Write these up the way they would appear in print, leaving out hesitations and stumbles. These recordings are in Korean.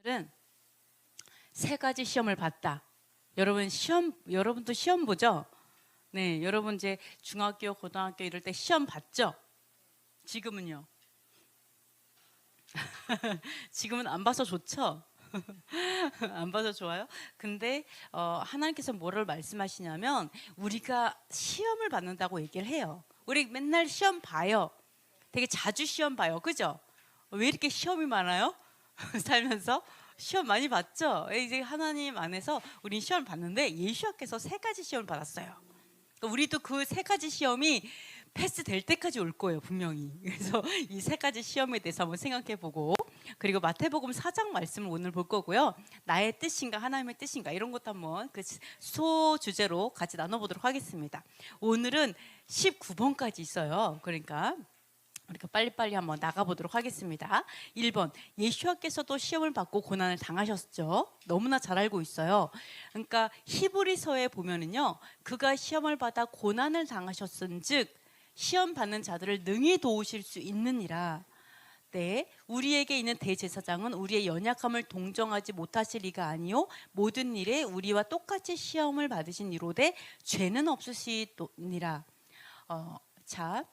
오늘은 세 가지 시험을 봤다. 여러분도 시험 보죠? 네, 여러분 이제 중학교, 고등학교 이럴 때 시험 봤죠? 지금은요? 지금은 안 봐서 좋죠? 안 봐서 좋아요? 근데 하나님께서 뭐를 말씀하시냐면 우리가 시험을 받는다고 얘기를 해요. 우리 맨날 시험 봐요. 되게 자주 시험 봐요. 그죠? 왜 이렇게 시험이 많아요? 살면서 시험 많이 봤죠? 이제 하나님 안에서 우린 시험을 봤는데 예수님께서 세 가지 시험을 받았어요. 그러니까 우리도 그 세 가지 시험이 패스될 때까지 올 거예요, 분명히. 그래서 이 세 가지 시험에 대해서 한번 생각해 보고, 그리고 마태복음 4장 말씀을 오늘 볼 거고요. 나의 뜻인가 하나님의 뜻인가 이런 것도 한번 그 소주제로 같이 나눠보도록 하겠습니다. 오늘은 19번까지 있어요. 그러니까 우리가 빨리빨리 한번 나가보도록 하겠습니다. 1번, 예수님께서도 시험을 받고 고난을 당하셨죠. 너무나 잘 알고 있어요. 그러니까 히브리서에 보면은요, 그가 시험을 받아 고난을 당하셨은즉 시험 받는 자들을 능히 도우실 수 있느니라. 네, 우리에게 있는 대제사장은 우리의 연약함을 동정하지 못하실 이가 아니요 모든 일에 우리와 똑같이 시험을 받으신 이로되 죄는 없으시니라. 자,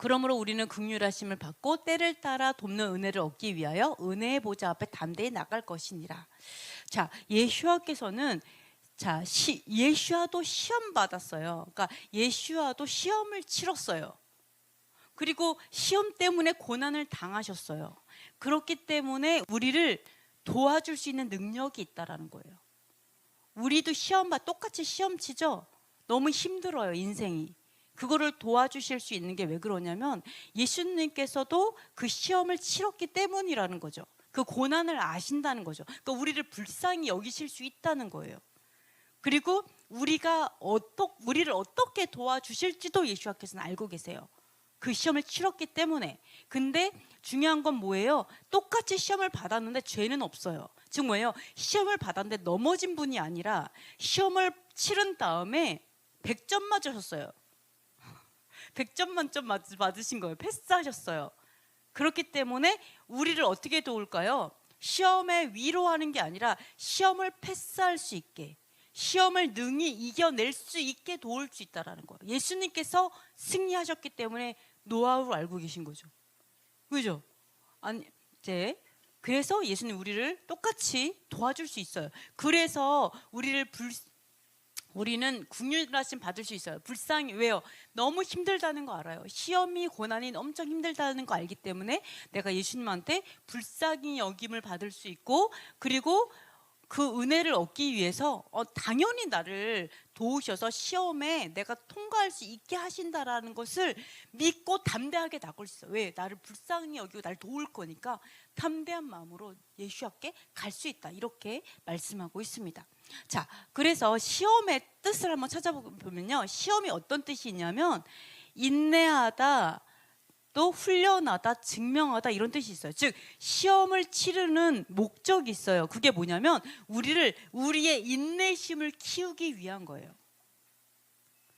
그러므로 우리는 긍휼하심을 받고 때를 따라 돕는 은혜를 얻기 위하여 은혜의 보좌 앞에 담대히 나갈 것이니라. 자, 예수와께서는 예수와도 시험 받았어요. 그러니까 예수와도 시험을 치렀어요. 그리고 시험 때문에 고난을 당하셨어요. 그렇기 때문에 우리를 도와줄 수 있는 능력이 있다라는 거예요. 우리도 똑같이 시험 치죠. 너무 힘들어요, 인생이. 그거를 도와주실 수 있는 게 왜 그러냐면 예수님께서도 그 시험을 치렀기 때문이라는 거죠. 그 고난을 아신다는 거죠. 그러니까 우리를 불쌍히 여기실 수 있다는 거예요. 그리고 우리를 어떻게 도와주실지도 예수님께서는 알고 계세요. 그 시험을 치렀기 때문에. 근데 중요한 건 뭐예요? 똑같이 시험을 받았는데 죄는 없어요. 즉 뭐예요? 시험을 받았는데 넘어진 분이 아니라 시험을 치른 다음에 100점 맞으셨어요. 100점 만점 받으신 거예요. 패스하셨어요. 그렇기 때문에 우리를 어떻게 도울까요? 시험에 위로하는 게 아니라 시험을 패스할 수 있게, 시험을 능히 이겨낼 수 있게 도울 수 있다는 거예요. 예수님께서 승리하셨기 때문에 노하우를 알고 계신 거죠. 그죠? 아니, 그래서 예수님 우리를 똑같이 도와줄 수 있어요. 그래서 우리는 긍휼하심 받을 수 있어요. 불쌍히. 왜요? 너무 힘들다는 거 알아요. 시험이 고난이 엄청 힘들다는 거 알기 때문에 내가 예수님한테 불쌍히 여김을 받을 수 있고, 그리고 그 은혜를 얻기 위해서 당연히 나를 도우셔서 시험에 내가 통과할 수 있게 하신다라는 것을 믿고 담대하게 나갈 수 있어요. 왜? 나를 불쌍히 여기고 나를 도울 거니까 담대한 마음으로 예수 앞에 갈 수 있다. 이렇게 말씀하고 있습니다. 자, 그래서 시험의 뜻을 한번 찾아보면요, 시험이 어떤 뜻이 있냐면 인내하다, 또 훈련하다, 증명하다 이런 뜻이 있어요. 즉 시험을 치르는 목적이 있어요. 그게 뭐냐면 우리의 인내심을 키우기 위한 거예요.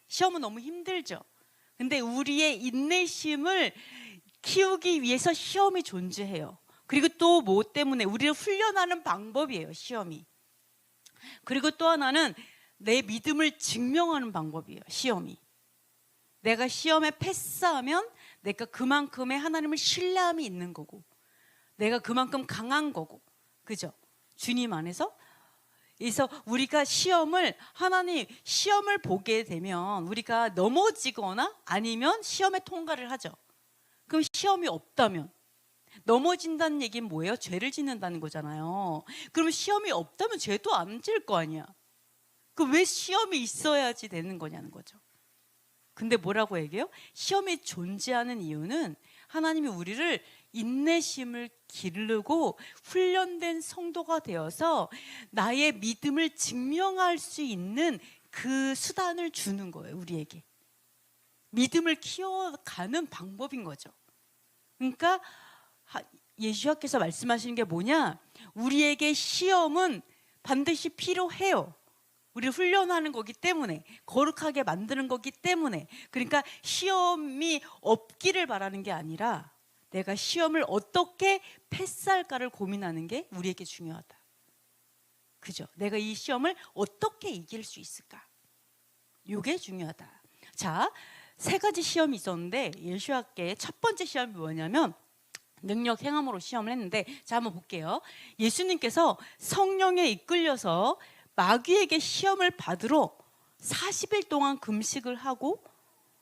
시험은 너무 힘들죠. 근데 우리의 인내심을 키우기 위해서 시험이 존재해요. 그리고 또 뭐 때문에 우리를 훈련하는 방법이에요, 시험이. 그리고 또 하나는 내 믿음을 증명하는 방법이에요, 시험이. 내가 시험에 패스하면 내가 그만큼의 하나님을 신뢰함이 있는 거고, 내가 그만큼 강한 거고, 그죠? 주님 안에서. 그래서 우리가 시험을 보게 되면 우리가 넘어지거나 아니면 시험에 통과를 하죠. 그럼 시험이 없다면, 넘어진다는 얘기는 뭐예요? 죄를 짓는다는 거잖아요. 그럼 시험이 없다면 죄도 안 질 거 아니야. 그 왜 시험이 있어야지 되는 거냐는 거죠. 근데 뭐라고 얘기해요? 시험이 존재하는 이유는 하나님이 우리를 인내심을 기르고 훈련된 성도가 되어서 나의 믿음을 증명할 수 있는 그 수단을 주는 거예요, 우리에게. 믿음을 키워가는 방법인 거죠. 그러니까 예수님께서 말씀하시는 게 뭐냐? 우리에게 시험은 반드시 필요해요. 우리를 훈련하는 거기 때문에, 거룩하게 만드는 거기 때문에. 그러니까 시험이 없기를 바라는 게 아니라 내가 시험을 어떻게 패스할까를 고민하는 게 우리에게 중요하다. 그죠? 내가 이 시험을 어떻게 이길 수 있을까? 이게 중요하다. 자, 3가지 시험이 있었는데 예수학계의 첫 번째 시험이 뭐냐면 능력 행함으로 시험을 했는데, 자 한번 볼게요. 예수님께서 성령에 이끌려서 마귀에게 시험을 받으러 40일 동안 금식을 하고,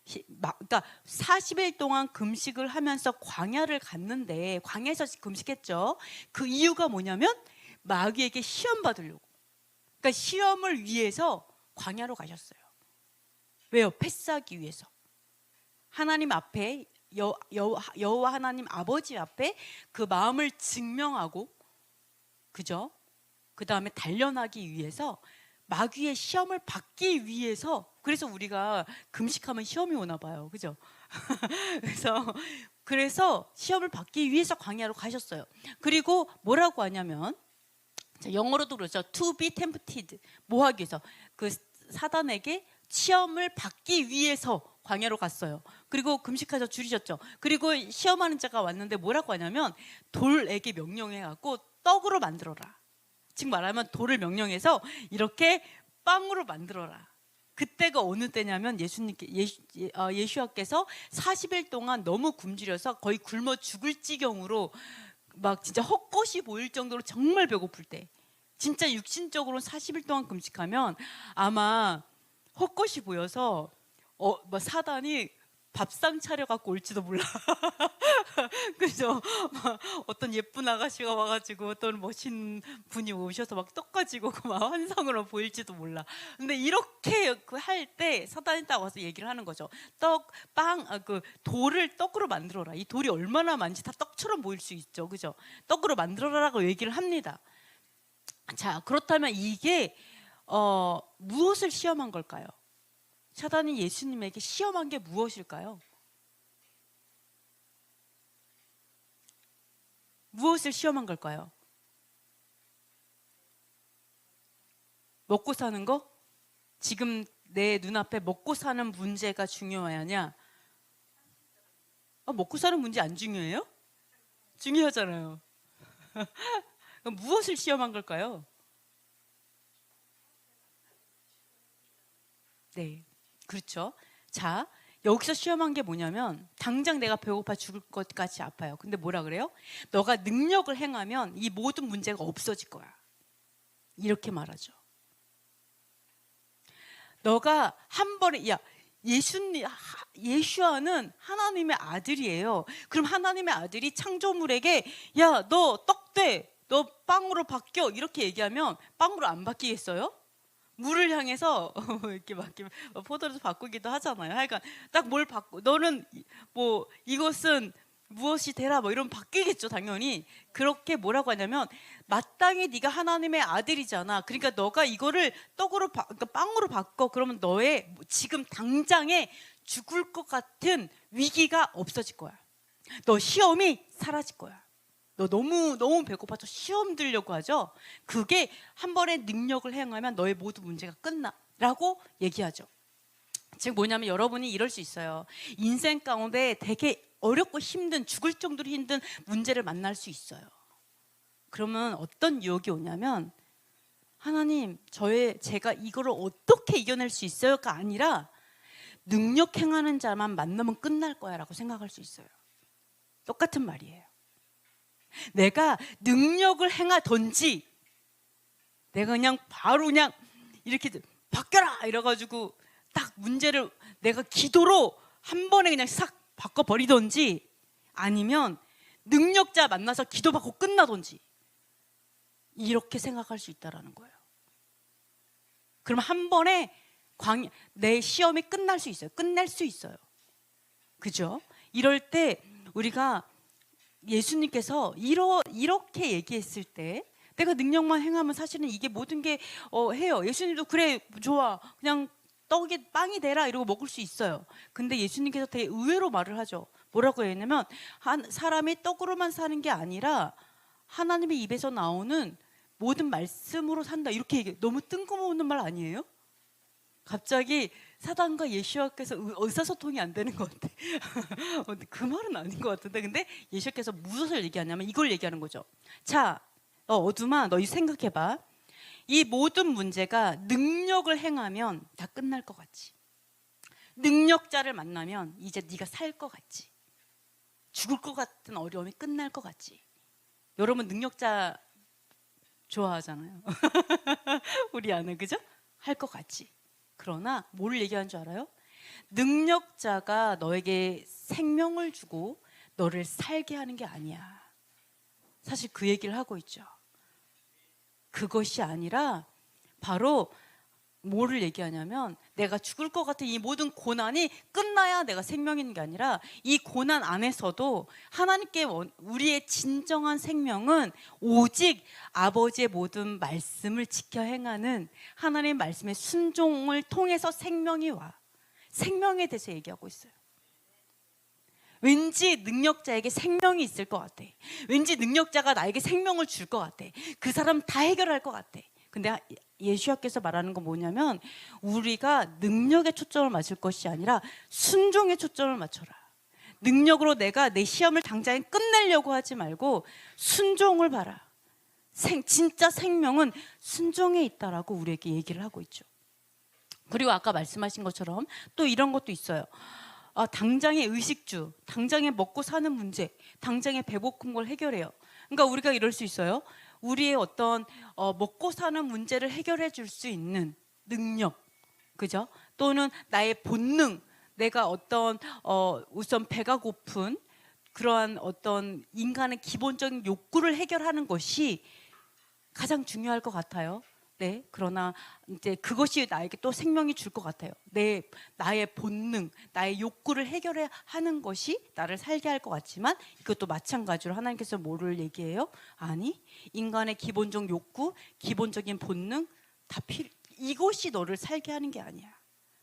그러니까 40일 동안 금식을 하면서 광야를 갔는데, 광야에서 금식했죠. 그 이유가 뭐냐면 마귀에게 시험 받으려고. 그러니까 시험을 위해서 광야로 가셨어요. 왜요? 패스하기 위해서. 하나님 앞에 여호와 하나님 아버지 앞에 그 마음을 증명하고, 그죠? 그 다음에 단련하기 위해서, 마귀의 시험을 받기 위해서. 그래서 우리가 금식하면 시험이 오나 봐요, 그죠? 그래서 시험을 받기 위해서 광야로 가셨어요. 그리고 뭐라고 하냐면, 영어로도 그러죠. To be tempted. 뭐 하기 위해서? 그 사단에게 시험을 받기 위해서 광야로 갔어요. 그리고 금식하셔 줄이셨죠. 그리고 시험하는 자가 왔는데 뭐라고 하냐면 돌에게 명령해갖고 떡으로 만들어라. 즉 말하면 돌을 명령해서 이렇게 빵으로 만들어라. 그때가 어느 때냐면 예수님께서 40일 동안 너무 굶주려서 거의 굶어 죽을 지경으로 막 진짜 헛것이 보일 정도로 정말 배고플 때, 진짜 육신적으로 40일 동안 금식하면 아마 헛것이 보여서 뭐 사단이 밥상 차려갖고 올지도 몰라. 그죠? 어떤 예쁜 아가씨가 와가지고 어떤 멋진 분이 오셔서 막 떡 가지고 막 환상으로 보일지도 몰라. 근데 이렇게 할 때 사단이 딱 와서 얘기를 하는 거죠. 그 돌을 떡으로 만들어라. 이 돌이 얼마나 많지, 다 떡처럼 보일 수 있죠, 그죠? 떡으로 만들어라라고 얘기를 합니다. 자, 그렇다면 이게 무엇을 시험한 걸까요? 사단이 예수님에게 시험한 게 무엇일까요? 무엇을 시험한 걸까요? 먹고 사는 거? 지금 내 눈앞에 먹고 사는 문제가 중요하냐? 먹고 사는 문제 안 중요해요? 중요하잖아요. 그럼 무엇을 시험한 걸까요? 네, 그렇죠. 자, 여기서 시험한 게 뭐냐면 당장 내가 배고파 죽을 것 같이 아파요. 근데 뭐라 그래요? 너가 능력을 행하면 이 모든 문제가 없어질 거야. 이렇게 말하죠. 너가 한 번에, 예수아는 하나님의 아들이에요. 그럼 하나님의 아들이 창조물에게 야, 너 떡돼, 너 빵으로 바뀌어, 이렇게 얘기하면 빵으로 안 바뀌겠어요? 물을 향해서 이렇게 포도를 바꾸기도 하잖아요. 하여간 딱 뭘 바꾸, 너는 뭐 이것은 무엇이 되라, 뭐 이러면 바뀌겠죠, 당연히. 그렇게 뭐라고 하냐면 마땅히 네가 하나님의 아들이잖아. 그러니까 너가 이거를 그러니까 빵으로 바꿔. 그러면 너의 지금 당장에 죽을 것 같은 위기가 없어질 거야. 너 시험이 사라질 거야. 너 너무 배고파서 시험 들려고 하죠. 그게 한 번의 능력을 행하면 너의 모든 문제가 끝나 라고 얘기하죠. 즉 뭐냐면 여러분이 이럴 수 있어요. 인생 가운데 되게 어렵고 힘든, 죽을 정도로 힘든 문제를 만날 수 있어요. 그러면 어떤 유혹이 오냐면 하나님, 제가 이거를 어떻게 이겨낼 수 있어요가 아니라 능력 행하는 자만 만나면 끝날 거야 라고 생각할 수 있어요. 똑같은 말이에요. 내가 능력을 행하던지 내가 그냥 바로 그냥 이렇게 바뀌어라 이래가지고 딱 문제를 내가 기도로 한 번에 그냥 싹 바꿔버리던지, 아니면 능력자 만나서 기도받고 끝나던지, 이렇게 생각할 수 있다는 거예요. 그럼 한 번에 내 시험이 끝날 수 있어요. 끝낼 수 있어요. 그죠? 이럴 때 우리가 예수님께서 이렇게 얘기했을 때 내가 능력만 행하면 사실은 이게 모든 게 해요. 예수님도 그래, 좋아, 그냥 떡이 빵이 되라 이러고 먹을 수 있어요. 근데 예수님께서 되게 의외로 말을 하죠. 뭐라고 했냐면 사람이 떡으로만 사는 게 아니라 하나님의 입에서 나오는 모든 말씀으로 산다, 이렇게 얘기해요. 너무 뜬금없는 말 아니에요? 갑자기 사단과 예수와께서 의사소통이 안 되는 것 같아. 그 말은 아닌 것 같은데, 근데 예수께서 무엇을 얘기하냐면 이걸 얘기하는 거죠. 자, 어둠아, 너희 생각해봐. 이 모든 문제가 능력을 행하면 다 끝날 것 같지. 능력자를 만나면 이제 네가 살 것 같지. 죽을 것 같은 어려움이 끝날 것 같지. 여러분 능력자 좋아하잖아요. 우리 아내, 그죠? 할 것 같지. 그러나 뭘 얘기하는 줄 알아요? 능력자가 너에게 생명을 주고 너를 살게 하는 게 아니야. 사실 그 얘기를 하고 있죠. 그것이 아니라 바로 뭐를 얘기하냐면, 내가 죽을 것 같은 이 모든 고난이 끝나야 내가 생명 있는 게 아니라, 이 고난 안에서도 하나님께 우리의 진정한 생명은 오직 아버지의 모든 말씀을 지켜 행하는 하나님의 말씀의 순종을 통해서 생명이 와. 생명에 대해서 얘기하고 있어요. 왠지 능력자에게 생명이 있을 것 같아. 왠지 능력자가 나에게 생명을 줄 것 같아. 그 사람 다 해결할 것 같아. 근데 예수님께서 말하는 건 뭐냐면, 우리가 능력에 초점을 맞출 것이 아니라 순종에 초점을 맞춰라. 능력으로 내가 내 시험을 당장에 끝내려고 하지 말고 순종을 봐라. 진짜 생명은 순종에 있다라고 우리에게 얘기를 하고 있죠. 그리고 아까 말씀하신 것처럼 또 이런 것도 있어요. 당장의 의식주, 당장에 먹고 사는 문제, 당장에 배고픈 걸 해결해요. 그러니까 우리가 이럴 수 있어요. 우리의 어떤 먹고 사는 문제를 해결해 줄 수 있는 능력, 그죠? 또는 나의 본능, 내가 어떤 우선 배가 고픈 그러한 어떤 인간의 기본적인 욕구를 해결하는 것이 가장 중요할 것 같아요. 네, 그러나 이제 그것이 나에게 또 생명이 줄 것 같아요. 나의 본능, 나의 욕구를 해결해야 하는 것이 나를 살게 할 것 같지만, 이것도 마찬가지로 하나님께서 뭐를 얘기해요? 아니, 인간의 기본적 욕구, 기본적인 본능 이것이 너를 살게 하는 게 아니야.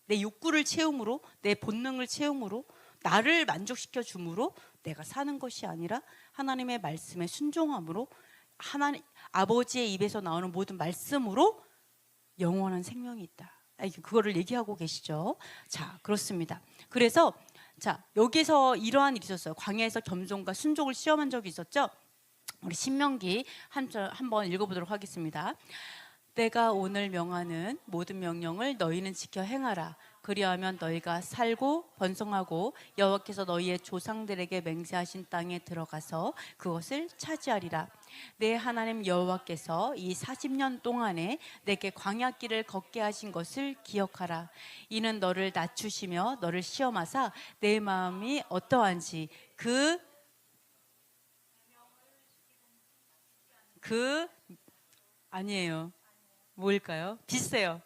내 욕구를 채움으로, 내 본능을 채움으로, 나를 만족시켜 줌으로 내가 사는 것이 아니라 하나님의 말씀에 순종함으로, 하나님 아버지의 입에서 나오는 모든 말씀으로 영원한 생명이 있다. 그거를 얘기하고 계시죠. 자, 그렇습니다. 그래서 자, 여기서 이러한 일이 있었어요. 광야에서 겸손과 순종을 시험한 적이 있었죠. 우리 신명기 한번 읽어보도록 하겠습니다. 내가 오늘 명하는 모든 명령을 너희는 지켜 행하라. 그리하면 너희가 살고 번성하고 여호와께서 너희의 조상들에게 맹세하신 땅에 들어가서 그것을 차지하리라. 내 하나님 여호와께서 이 40년 동안에 내게 광야길을 걷게 하신 것을 기억하라. 이는 너를 낮추시며 너를 시험하사 내 마음이 어떠한지 아니에요. 뭘까요? 비슷해요.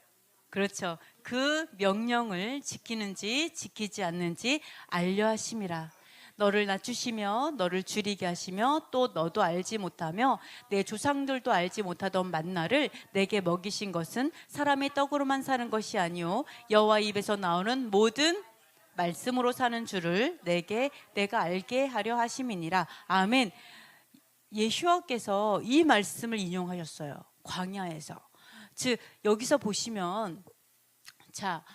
그렇죠. 그 명령을 지키는지 지키지 않는지 알려 하심이라. 너를 낮추시며 너를 줄이게 하시며 또 너도 알지 못하며 내 조상들도 알지 못하던 만나를 내게 먹이신 것은 사람의 떡으로만 사는 것이 아니요 여호와 입에서 나오는 모든 말씀으로 사는 줄을 내가 알게 하려 하심이니라. 아멘. 예수와께서 이 말씀을 인용하셨어요. 광야에서. 즉 여기서 보시면 자,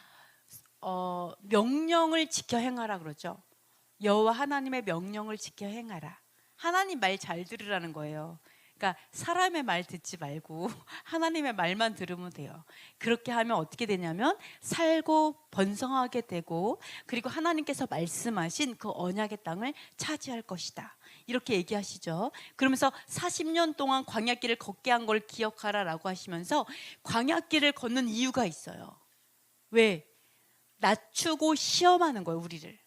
명령을 지켜 행하라 그러죠. 여호와 하나님의 명령을 지켜 행하라. 하나님 말 잘 들으라는 거예요. 그러니까 사람의 말 듣지 말고 하나님의 말만 들으면 돼요. 그렇게 하면 어떻게 되냐면 살고 번성하게 되고, 그리고 하나님께서 말씀하신 그 언약의 땅을 차지할 것이다. 이렇게 얘기하시죠. 그러면서 40년 동안 광야길을 걷게 한 걸 기억하라라고 하시면서 광야길을 걷는 이유가 있어요. 왜? 낮추고 시험하는 거예요, 우리를.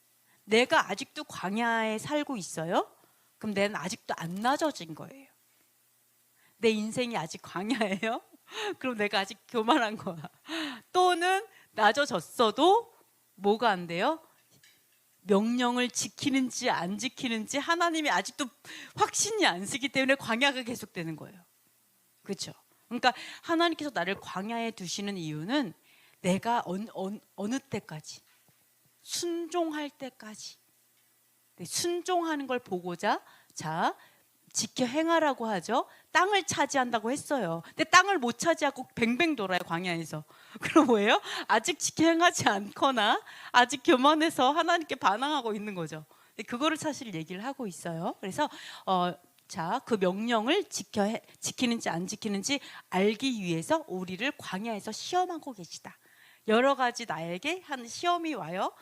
내가 아직도 광야에 살고 있어요? 그럼 내는 아직도 안 낮아진 거예요. 내 인생이 아직 광야예요? 그럼 내가 아직 교만한 거야. 또는 낮아졌어도 뭐가 안 돼요? 명령을 지키는지 안 지키는지 하나님이 아직도 확신이 안 쓰기 때문에 광야가 계속되는 거예요. 그렇죠? 그러니까 하나님께서 나를 광야에 두시는 이유는 내가 어느 때까지, 순종할 때까지, 순종하는 걸 보고자, 자 지켜 행하라고 하죠. 땅을 차지한다고 했어요. 근데 땅을 못 차지하고 뱅뱅 돌아요, 광야에서. 그럼 뭐예요? 아직 지켜 행하지 않거나 아직 교만해서 하나님께 반항하고 있는 거죠. 그거를 사실 얘기를 하고 있어요. 그래서 자, 그 명령을 지키는지 안 지키는지 알기 위해서 우리를 광야에서 시험하고 계시다. 여러 가지 나에게 한 시험이 와요.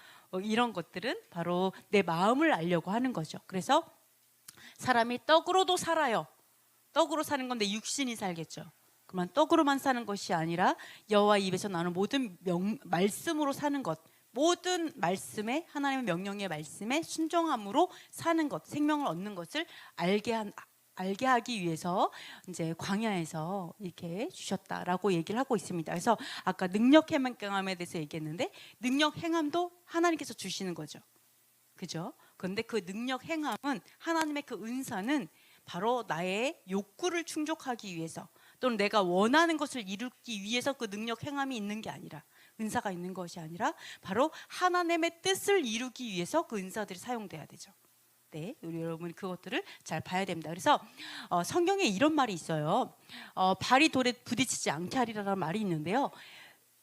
이런 것들은 바로 내 마음을 알려고 하는 거죠. 그래서 사람이 떡으로도 살아요. 떡으로 사는 건데 육신이 살겠죠. 그러면 떡으로만 사는 것이 아니라 여호와 입에서 나오는 모든 말씀으로 사는 것, 모든 말씀에, 하나님의 명령의 말씀에 순종함으로 사는 것, 생명을 얻는 것을 알게 하기 위해서 이제 광야에서 이렇게 주셨다라고 얘기를 하고 있습니다. 그래서 아까 능력 행함에 대해서 얘기했는데 능력 행함도 하나님께서 주시는 거죠. 그죠? 그런데 그 능력 행함은, 하나님의 그 은사는 바로 나의 욕구를 충족하기 위해서, 또는 내가 원하는 것을 이루기 위해서 그 능력 행함이 있는 게 아니라, 은사가 있는 것이 아니라 바로 하나님의 뜻을 이루기 위해서 그 은사들이 사용돼야 되죠. 네, 우리 여러분 그것들을 잘 봐야 됩니다. 그래서 성경에 이런 말이 있어요. 발이 돌에 부딪히지 않게 하리라는 말이 있는데요.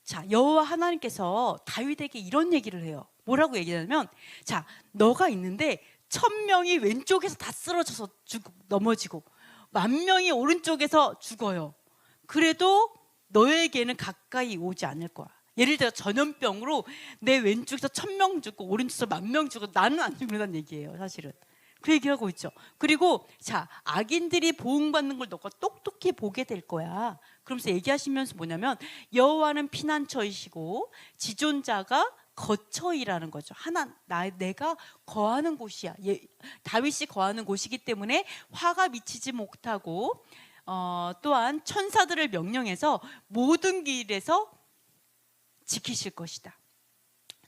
자, 여호와 하나님께서 다윗에게 이런 얘기를 해요. 뭐라고 얘기하냐면, 자, 너가 있는데 1000명이 왼쪽에서 다 쓰러져서 넘어지고 10,000명이 오른쪽에서 죽어요. 그래도 너에게는 가까이 오지 않을 거야. 예를 들어 전염병으로 내 왼쪽에서 1000명 죽고 오른쪽에서 10,000명 죽고 나는 안 죽는다는 얘기예요, 사실은. 그 얘기하고 있죠. 그리고 자, 악인들이 보응받는 걸 너가 똑똑히 보게 될 거야. 그러면서 얘기하시면서 뭐냐면, 여호와는 피난처이시고 지존자가 거처이라는 거죠. 내가 거하는 곳이야. 다윗이 거하는 곳이기 때문에 화가 미치지 못하고, 또한 천사들을 명령해서 모든 길에서 지키실 것이다.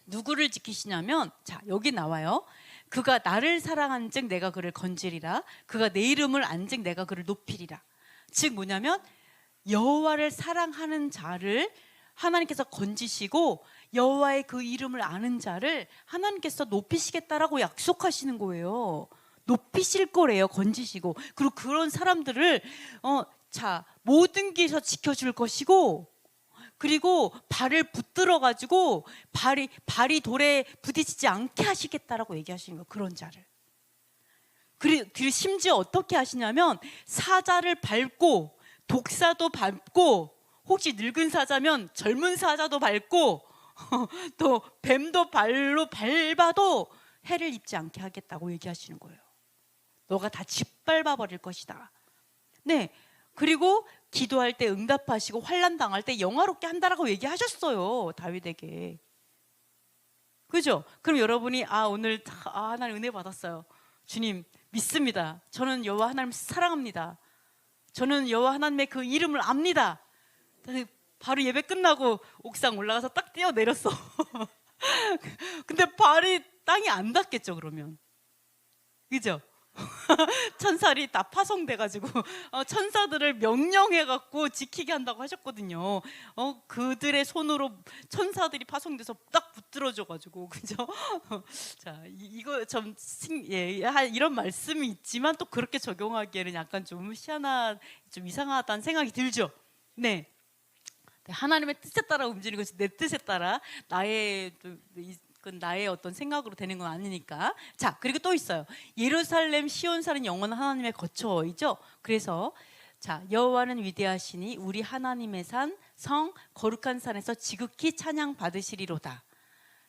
누구를 지키시냐면, 자, 여기 나와요. 그가 나를 사랑한즉 내가 그를 건지리라. 그가 내 이름을 안즉 내가 그를 높이리라. 즉 뭐냐면, 여호와를 사랑하는 자를 하나님께서 건지시고 여호와의 그 이름을 아는 자를 하나님께서 높이시겠다라고 약속하시는 거예요. 높이실 거래요, 건지시고. 그리고 그런 사람들을 자, 모든 길에서 지켜줄 것이고, 그리고 발을 붙들어 가지고 발이 돌에 부딪히지 않게 하시겠다라고 얘기하시는 거예요. 그런 자를. 그리고 심지어 어떻게 하시냐면, 사자를 밟고 독사도 밟고, 혹시 늙은 사자면 젊은 사자도 밟고 또 뱀도 발로 밟아도 해를 입지 않게 하겠다고 얘기하시는 거예요. 너가 다 짓밟아 버릴 것이다. 네, 그리고 기도할 때 응답하시고 환난 당할 때 영화롭게 한다라고 얘기하셨어요, 다윗에게. 그죠? 그럼 여러분이 오늘 하나님 은혜 받았어요. 주님 믿습니다. 저는 여호와 하나님 사랑합니다. 저는 여호와 하나님의 그 이름을 압니다. 바로 예배 끝나고 옥상 올라가서 딱 뛰어내렸어. 근데 발이 땅이 안 닿겠죠, 그러면. 그죠? 천사들이 다 파송돼가지고 천사들을 명령해갖고 지키게 한다고 하셨거든요. 그들의 손으로 천사들이 파송돼서 딱 붙들어줘가지고, 그죠? 자, 이거 좀 이런 말씀이 있지만 또 그렇게 적용하기에는 약간 좀 좀 이상하다는 생각이 들죠. 네. 하나님의 뜻에 따라 움직이는 것이 내 뜻에 따라 나의 어떤 생각으로 되는 건 아니니까. 자, 그리고 또 있어요. 예루살렘 시온산은 영원한 하나님의 거처이죠. 그래서 자, 여호와는 위대하시니 우리 하나님의 성 거룩한 산에서 지극히 찬양 받으시리로다.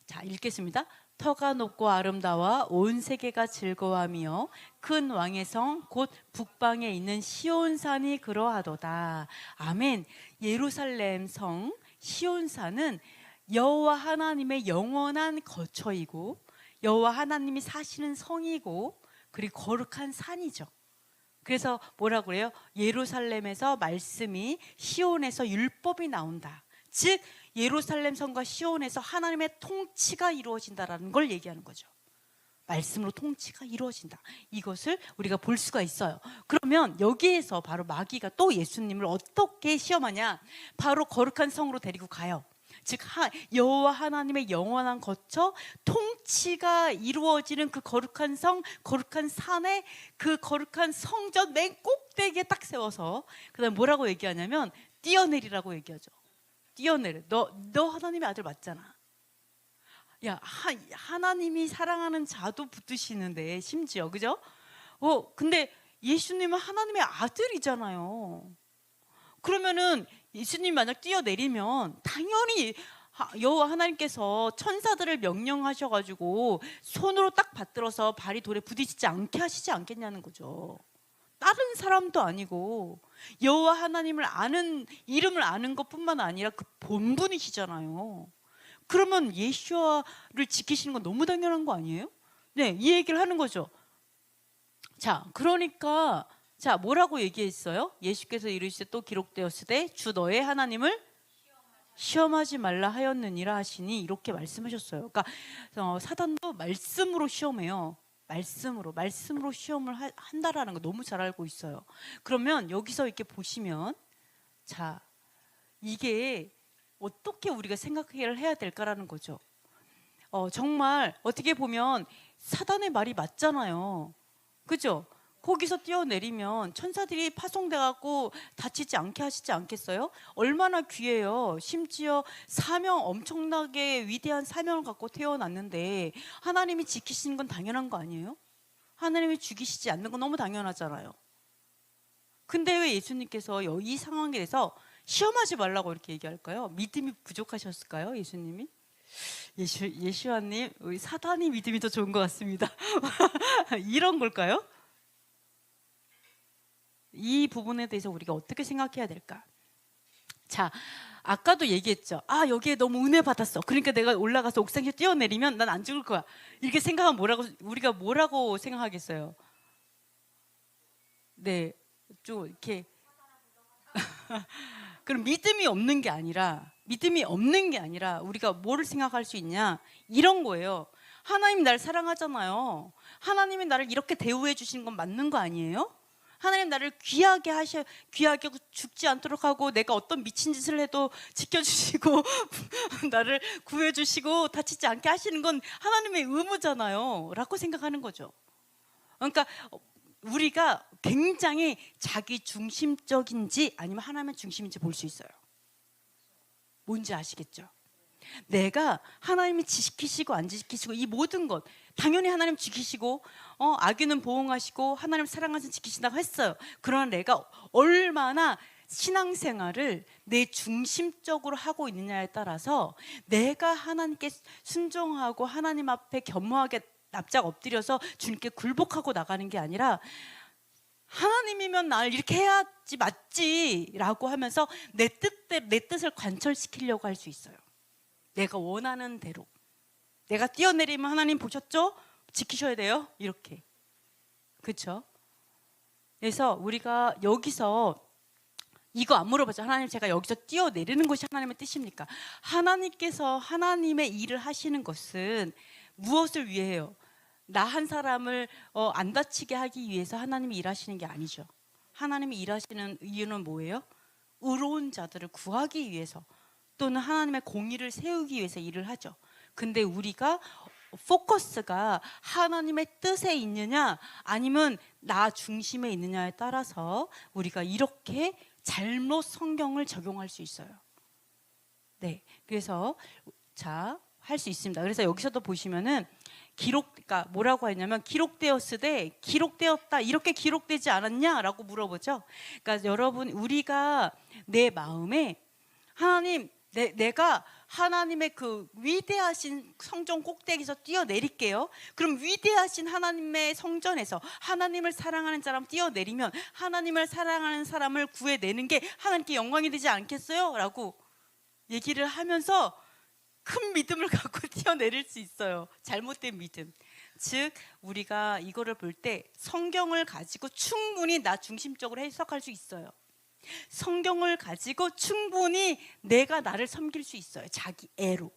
자, 읽겠습니다. 터가 높고 아름다워 온 세계가 즐거워하며 큰 왕의 성 곧 북방에 있는 시온산이 그러하도다. 아멘. 예루살렘 성 시온산은 여호와 하나님의 영원한 거처이고 여호와 하나님이 사시는 성이고, 그리고 거룩한 산이죠. 그래서 뭐라고 그래요? 예루살렘에서 말씀이, 시온에서 율법이 나온다. 즉 예루살렘 성과 시온에서 하나님의 통치가 이루어진다라는 걸 얘기하는 거죠. 말씀으로 통치가 이루어진다. 이것을 우리가 볼 수가 있어요. 그러면 여기에서 바로 마귀가 또 예수님을 어떻게 시험하냐? 바로 거룩한 성으로 데리고 가요. 즉 여호와 하나님의 영원한 거처, 통치가 이루어지는 그 거룩한 성, 거룩한 산에, 그 거룩한 성전 맨 꼭대기에 딱 세워서 그다음 뭐라고 얘기하냐면 뛰어내리라고 얘기하죠. 뛰어내려. 너 하나님의 아들 맞잖아. 야, 하나님이 사랑하는 자도 붙드시는데 심지어, 그죠? 근데 예수님은 하나님의 아들이잖아요. 그러면은 예수님 만약 뛰어내리면 당연히 여호와 하나님께서 천사들을 명령하셔가지고 손으로 딱 받들어서 발이 돌에 부딪히지 않게 하시지 않겠냐는 거죠. 다른 사람도 아니고 여호와 하나님을 아는, 이름을 아는 것뿐만 아니라 그 본분이시잖아요. 그러면 예수와를 지키시는 건 너무 당연한 거 아니에요? 네, 이 얘기를 하는 거죠. 자, 그러니까 자, 뭐라고 얘기했어요? 예수께서 이르시되 또 기록되었으되 주 너의 하나님을 시험하지 말라 하였느니라 하시니, 이렇게 말씀하셨어요. 그러니까 사단도 말씀으로 시험해요. 말씀으로 시험을 한다라는 거 너무 잘 알고 있어요. 그러면 여기서 이렇게 보시면, 자, 이게 어떻게 우리가 생각을 해야 될까라는 거죠. 정말 어떻게 보면 사단의 말이 맞잖아요. 그죠? 거기서 뛰어내리면 천사들이 파송돼 갖고 다치지 않게 하시지 않겠어요? 얼마나 귀해요. 심지어 엄청나게 위대한 사명을 갖고 태어났는데 하나님이 지키시는 건 당연한 거 아니에요? 하나님이 죽이시지 않는 건 너무 당연하잖아요. 근데 왜 예수님께서 이 상황에 대해서 시험하지 말라고 이렇게 얘기할까요? 믿음이 부족하셨을까요, 예수님이? 예수아님, 우리 사단이 믿음이 더 좋은 것 같습니다. 이런 걸까요? 이 부분에 대해서 우리가 어떻게 생각해야 될까? 자, 아까도 얘기했죠. 여기에 너무 은혜 받았어. 그러니까 내가 올라가서 옥상에 뛰어내리면 난 안 죽을 거야. 이렇게 생각하면 우리가 뭐라고 생각하겠어요? 네, 좀 이렇게 그럼 믿음이 없는 게 아니라 우리가 뭐를 생각할 수 있냐? 이런 거예요. 하나님 날 사랑하잖아요. 하나님이 나를 이렇게 대우해 주시는 건 맞는 거 아니에요? 하나님 나를 귀하게 죽지 않도록 하고, 내가 어떤 미친 짓을 해도 지켜주시고 나를 구해주시고 다치지 않게 하시는 건 하나님의 의무잖아요 라고 생각하는 거죠. 그러니까 우리가 굉장히 자기 중심적인지 아니면 하나님의 중심인지 볼 수 있어요. 뭔지 아시겠죠? 내가 하나님이 지키시고 안 지키시고 이 모든 것 당연히 하나님 지키시고 아기는 보호하시고 하나님 사랑하셔서 지키신다고 했어요. 그러나 내가 얼마나 신앙생활을 내 중심적으로 하고 있느냐에 따라서 내가 하나님께 순종하고 하나님 앞에 겸허하게 납작 엎드려서 주님께 굴복하고 나가는 게 아니라, 하나님이면 날 이렇게 해야지 맞지 라고 하면서 내 뜻을 관철시키려고 할 수 있어요. 내가 원하는 대로. 내가 뛰어내리면 하나님 보셨죠? 지키셔야 돼요. 이렇게. 그렇죠? 그래서 우리가 여기서 이거 안 물어봤죠. 하나님, 제가 여기서 뛰어내리는 것이 하나님의 뜻입니까? 하나님께서 하나님의 일을 하시는 것은 무엇을 위해요? 나 한 사람을 안 다치게 하기 위해서 하나님이 일하시는 게 아니죠. 하나님이 일하시는 이유는 뭐예요? 의로운 자들을 구하기 위해서, 또는 하나님의 공의를 세우기 위해서 일을 하죠. 근데 우리가 포커스가 하나님의 뜻에 있느냐 아니면 나 중심에 있느냐에 따라서 우리가 이렇게 잘못 성경을 적용할 수 있어요. 네, 그래서 자, 할 수 있습니다. 그래서 여기서도 보시면은 그러니까 뭐라고 했냐면 기록되었으되, 기록되었다, 이렇게 기록되지 않았냐라고 물어보죠. 그러니까 여러분, 우리가 내 마음에 하나님, 내가 하나님의 그 위대하신 성전 꼭대기에서 뛰어내릴게요. 그럼 위대하신 하나님의 성전에서 하나님을 사랑하는 사람 뛰어내리면 하나님을 사랑하는 사람을 구해내는 게 하나님께 영광이 되지 않겠어요? 라고 얘기를 하면서 큰 믿음을 갖고 뛰어내릴 수 있어요. 잘못된 믿음. 즉 우리가 이거를 볼 때 성경을 가지고 충분히 나 중심적으로 해석할 수 있어요. 성경을 가지고 충분히 내가 나를 섬길 수 있어요. 자기 애로.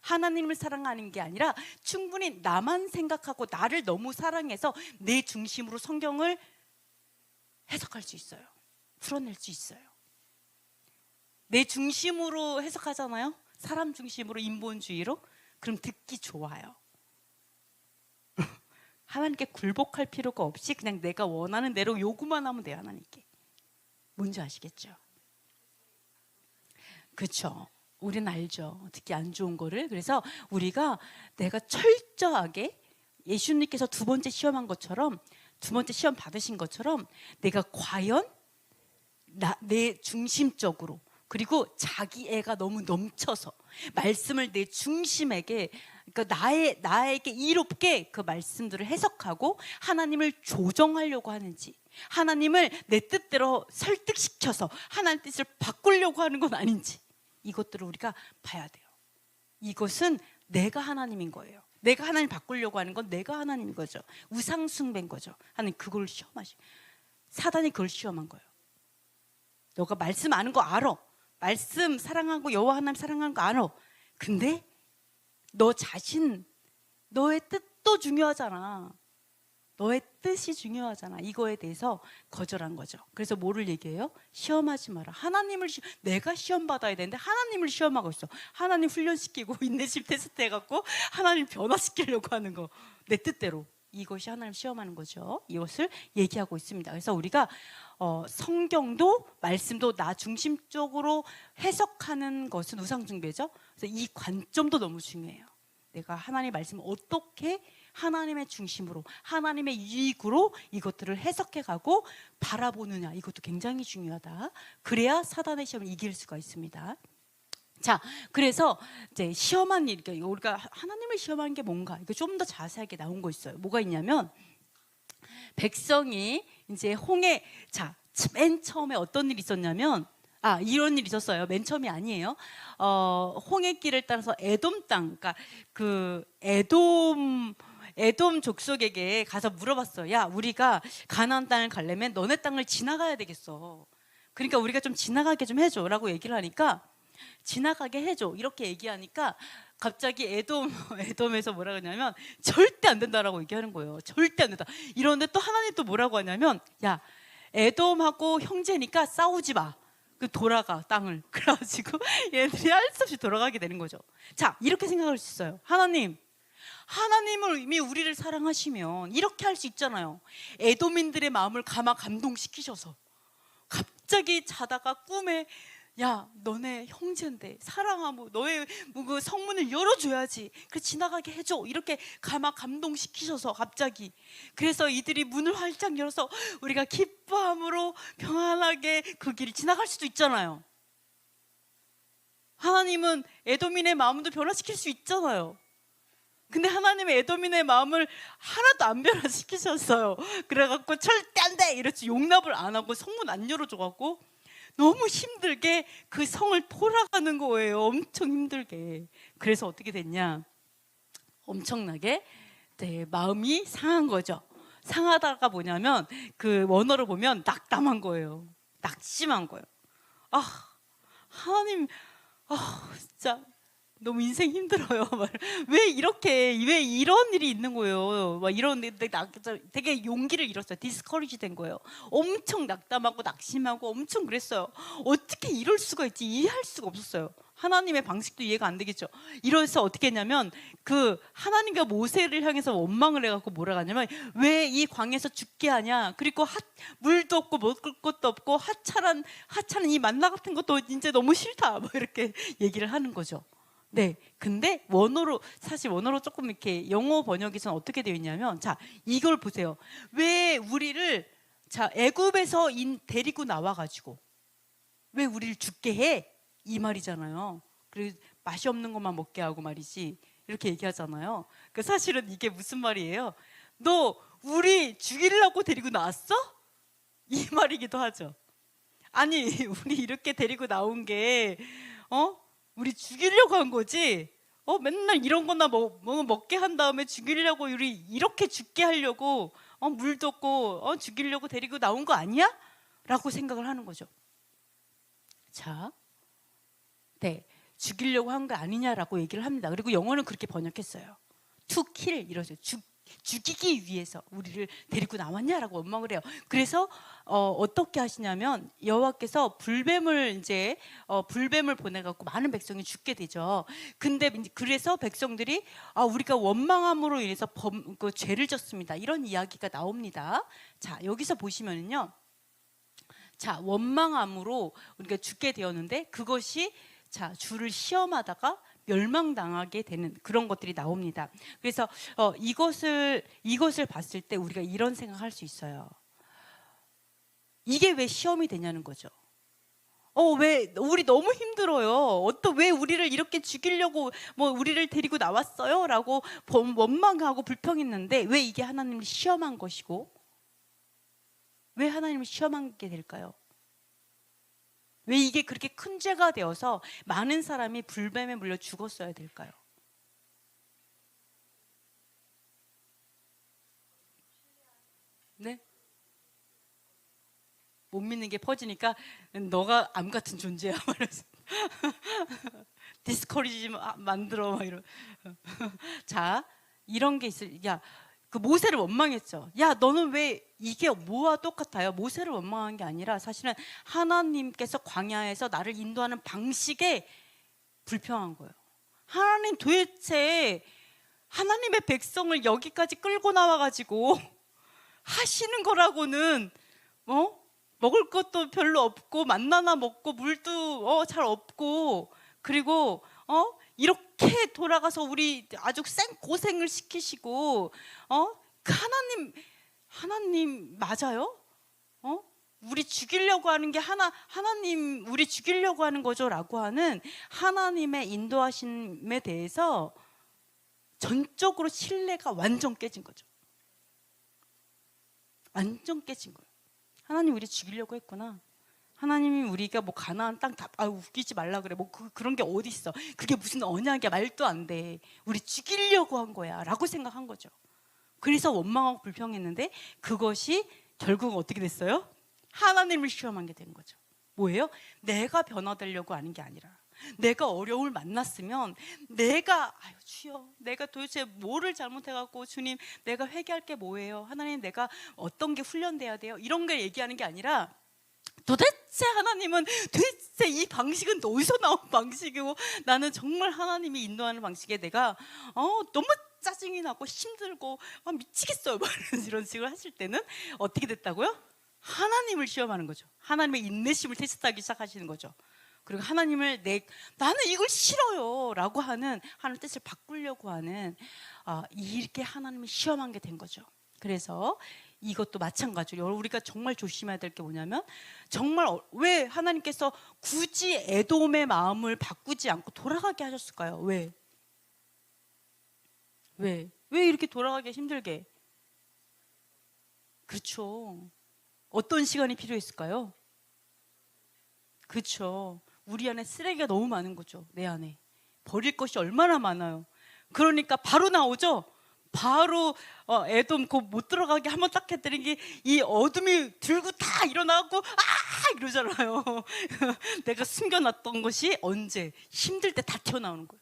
하나님을 사랑하는 게 아니라 충분히 나만 생각하고 나를 너무 사랑해서 내 중심으로 성경을 해석할 수 있어요. 풀어낼 수 있어요. 내 중심으로 해석하잖아요. 사람 중심으로, 인본주의로. 그럼 듣기 좋아요. 하나님께 굴복할 필요가 없이 그냥 내가 원하는 대로 요구만 하면 돼요. 하나님께. 뭔지 아시겠죠? 그렇죠. 우리는 알죠. 듣기 안 좋은 거를. 그래서 우리가 내가 철저하게 예수님께서 두 번째 시험한 것처럼, 두 번째 시험 받으신 것처럼 내가 과연 내 중심적으로, 그리고 자기애가 너무 넘쳐서 말씀을 내 중심에게, 그러니까 나에게 이롭게 그 말씀들을 해석하고 하나님을 조정하려고 하는지, 하나님을 내 뜻대로 설득시켜서 하나님 뜻을 바꾸려고 하는 건 아닌지, 이것들을 우리가 봐야 돼요. 이것은 내가 하나님인 거예요. 내가 하나님 바꾸려고 하는 건 내가 하나님인 거죠. 우상 숭배인 거죠. 하나님 그걸 사단이 그걸 시험한 거예요. 너가 말씀 아는 거 알아. 말씀 사랑하고 여호와 하나님 사랑하는 거 알아. 근데 너 자신, 너의 뜻도 중요하잖아. 너의 뜻이 중요하잖아. 이거에 대해서 거절한 거죠. 그래서 뭐를 얘기해요? 시험하지 마라. 내가 시험 받아야 되는데 하나님을 시험하고 있어. 하나님 훈련시키고 인내심 테스트 해갖고 하나님 변화시키려고 하는 거, 내 뜻대로. 이것이 하나님 시험하는 거죠. 이것을 얘기하고 있습니다. 그래서 우리가 성경도 말씀도 나 중심적으로 해석하는 것은 우상숭배죠. 그래서 이 관점도 너무 중요해요. 내가 하나님의 말씀을 어떻게 하나님의 중심으로, 하나님의 유익으로 이것들을 해석해가고 바라보느냐, 이것도 굉장히 중요하다. 그래야 사단의 시험을 이길 수가 있습니다. 자, 그래서 이제 시험한 일, 우리가 하나님을 시험하는 게 뭔가, 이거 좀 더 자세하게 나온 거 있어요. 뭐가 있냐면, 백성이 이제 맨 처음에 어떤 일이 있었냐면, 이런 일이 있었어요. 맨 처음이 아니에요. 홍해 길을 따라서 에돔 땅, 그러니까 그 에돔 족속에게 가서 물어봤어요. 야, 우리가 가나안 땅을 가려면 너네 땅을 지나가야 되겠어. 그러니까 우리가 좀 지나가게 좀 해줘라고 얘기를 하니까, 지나가게 해줘 이렇게 얘기하니까 갑자기 에돔에서 뭐라 그러냐면 절대 안 된다라고 얘기하는 거예요. 절대 안 된다. 이런데 또 하나님 또 뭐라고 하냐면, 야, 에돔하고 형제니까 싸우지 마. 돌아가 땅을. 그래가지고 얘들이 할 수 없이 돌아가게 되는 거죠. 자, 이렇게 생각할 수 있어요. 하나님을 이미 우리를 사랑하시면 이렇게 할 수 있잖아요. 에돔인들의 마음을 감동시키셔서 갑자기 자다가 꿈에, 야, 너네 형제인데 사랑하고 너의 그 성문을 열어줘야지. 그래 지나가게 해줘. 이렇게 감동시키셔서 갑자기. 그래서 이들이 문을 활짝 열어서 우리가 기뻐함으로 평안하게 그 길을 지나갈 수도 있잖아요. 하나님은 에돔인의 마음도 변화시킬 수 있잖아요. 근데 하나님의 에돔인의 마음을 하나도 안 변화시키셨어요. 그래갖고 절대 안 돼! 이랬지. 용납을 안 하고 성문 안 열어줘갖고 너무 힘들게 그 성을 돌아가는 거예요. 엄청 힘들게. 그래서 어떻게 됐냐, 엄청나게 마음이 상한 거죠. 상하다가 뭐냐면 그 원어로 보면 낙담한 거예요. 낙심한 거예요. 하나님, 진짜 너무 인생 힘들어요. 왜 이런 일이 있는 거예요. 막 이런 되게 용기를 잃었어요. 디스커리지 된 거예요. 엄청 낙담하고 낙심하고 엄청 그랬어요. 어떻게 이럴 수가 있지? 이해할 수가 없었어요. 하나님의 방식도 이해가 안 되겠죠. 이래서 어떻게 했냐면 그 하나님과 모세를 향해서 원망을 해갖고 뭐라 하냐면, 왜 이 광야에서 죽게 하냐? 그리고 물도 없고 먹을 것도 없고 하찮은 이 만나 같은 것도 이제 너무 싫다. 뭐 이렇게 얘기를 하는 거죠. 네, 근데 사실 원어로 조금 이렇게 영어 번역에서는 어떻게 되어 있냐면, 자, 이걸 보세요. 왜 우리를 애굽에서 데리고 나와가지고 왜 우리를 죽게 해? 이 말이잖아요. 그리고 맛이 없는 것만 먹게 하고 말이지, 이렇게 얘기하잖아요. 그 사실은 이게 무슨 말이에요? 너 우리 죽이려고 데리고 나왔어? 이 말이기도 하죠. 아니, 우리 이렇게 데리고 나온 게 우리 죽이려고 한 거지. 맨날 이런 거나 먹게 한 다음에 죽이려고, 우리 이렇게 죽게 하려고 물도 없고 죽이려고 데리고 나온 거 아니야? 라고 생각을 하는 거죠. 자, 네, 죽이려고 한 거 아니냐라고 얘기를 합니다. 그리고 영어는 그렇게 번역했어요. To kill, 이러죠. 죽이기 위해서 우리를 데리고 나왔냐라고 원망을 해요. 그래서 어떻게 하시냐면 여호와께서 불뱀을 불뱀을 보내갖고 많은 백성이 죽게 되죠. 근데 그래서 백성들이 우리가 원망함으로 인해서 그 죄를 졌습니다. 이런 이야기가 나옵니다. 자, 여기서 보시면은요. 자, 원망함으로 우리가 죽게 되었는데 그것이 주를 시험하다가 멸망당하게 되는 그런 것들이 나옵니다. 그래서 이것을 봤을 때 우리가 이런 생각할 수 있어요. 이게 왜 시험이 되냐는 거죠. 왜 우리 너무 힘들어요. 왜 우리를 이렇게 죽이려고 우리를 데리고 나왔어요? 라고 원망하고 불평했는데 왜 이게 하나님을 시험한 것이고 왜 하나님을 시험하게 될까요? 왜 이게 그렇게 큰 죄가 되어서 많은 사람이 불뱀에 물려 죽었어야 될까요? 네? 못 믿는 게 퍼지니까 너가 암 같은 존재야 말해서 디스커리지 만들어 막 이런. 자, 이런 게 있어요. 야, 그 모세를 원망했죠. 야, 너는 왜 이게 뭐와 똑같아요? 모세를 원망한 게 아니라 사실은 하나님께서 광야에서 나를 인도하는 방식에 불평한 거예요. 하나님 도대체 하나님의 백성을 여기까지 끌고 나와가지고 하시는 거라고는 먹을 것도 별로 없고 만나나 먹고 물도 잘 없고 그리고 이렇게 돌아가서 우리 아주 고생을 시키시고 그 하나님 맞아요? 우리 죽이려고 하는 게 하나님 우리 죽이려고 하는 거죠라고 하는 하나님의 인도하심에 대해서 전적으로 신뢰가 완전 깨진 거죠. 완전 깨진 거예요. 하나님 우리 죽이려고 했구나. 하나님이 우리가 가나안 땅 다 웃기지 말라 그래. 그런 게 어디 있어? 그게 무슨 언약이야? 말도 안 돼. 우리 죽이려고 한 거야라고 생각한 거죠. 그래서 원망하고 불평했는데 그것이 결국 어떻게 됐어요? 하나님을 시험한 게 된 거죠. 뭐예요? 내가 변화되려고 하는 게 아니라 내가 어려움을 만났으면 주여 내가 도대체 뭐를 잘못해갖고 주님 내가 회개할 게 뭐예요? 하나님 내가 어떤 게 훈련돼야 돼요? 이런 걸 얘기하는 게 아니라 도대체 하나님은 도대체 이 방식은 어디서 나온 방식이고 나는 정말 하나님이 인도하는 방식에 내가 너무 짜증이 나고 힘들고 미치겠어요 이런 식으로 하실 때는 어떻게 됐다고요? 하나님을 시험하는 거죠. 하나님의 인내심을 테스트하기 시작하시는 거죠. 그리고 하나님을 나는 이걸 싫어요 라고 하는 하나님 뜻을 바꾸려고 하는 이렇게 하나님을 시험한 게 된 거죠. 그래서 이것도 마찬가지로 우리가 정말 조심해야 될 게 뭐냐면 정말 왜 하나님께서 굳이 에돔의 마음을 바꾸지 않고 돌아가게 하셨을까요? 왜 이렇게 돌아가기 힘들게? 그렇죠. 어떤 시간이 필요했을까요? 그렇죠. 우리 안에 쓰레기가 너무 많은 거죠. 내 안에 버릴 것이 얼마나 많아요. 그러니까 바로 나오죠. 바로 에돔 못 들어가게 한번 딱 해드린 게 이 어둠이 들고 다 일어나고 이러잖아요. 내가 숨겨놨던 것이 언제 힘들 때 다 튀어나오는 거예요.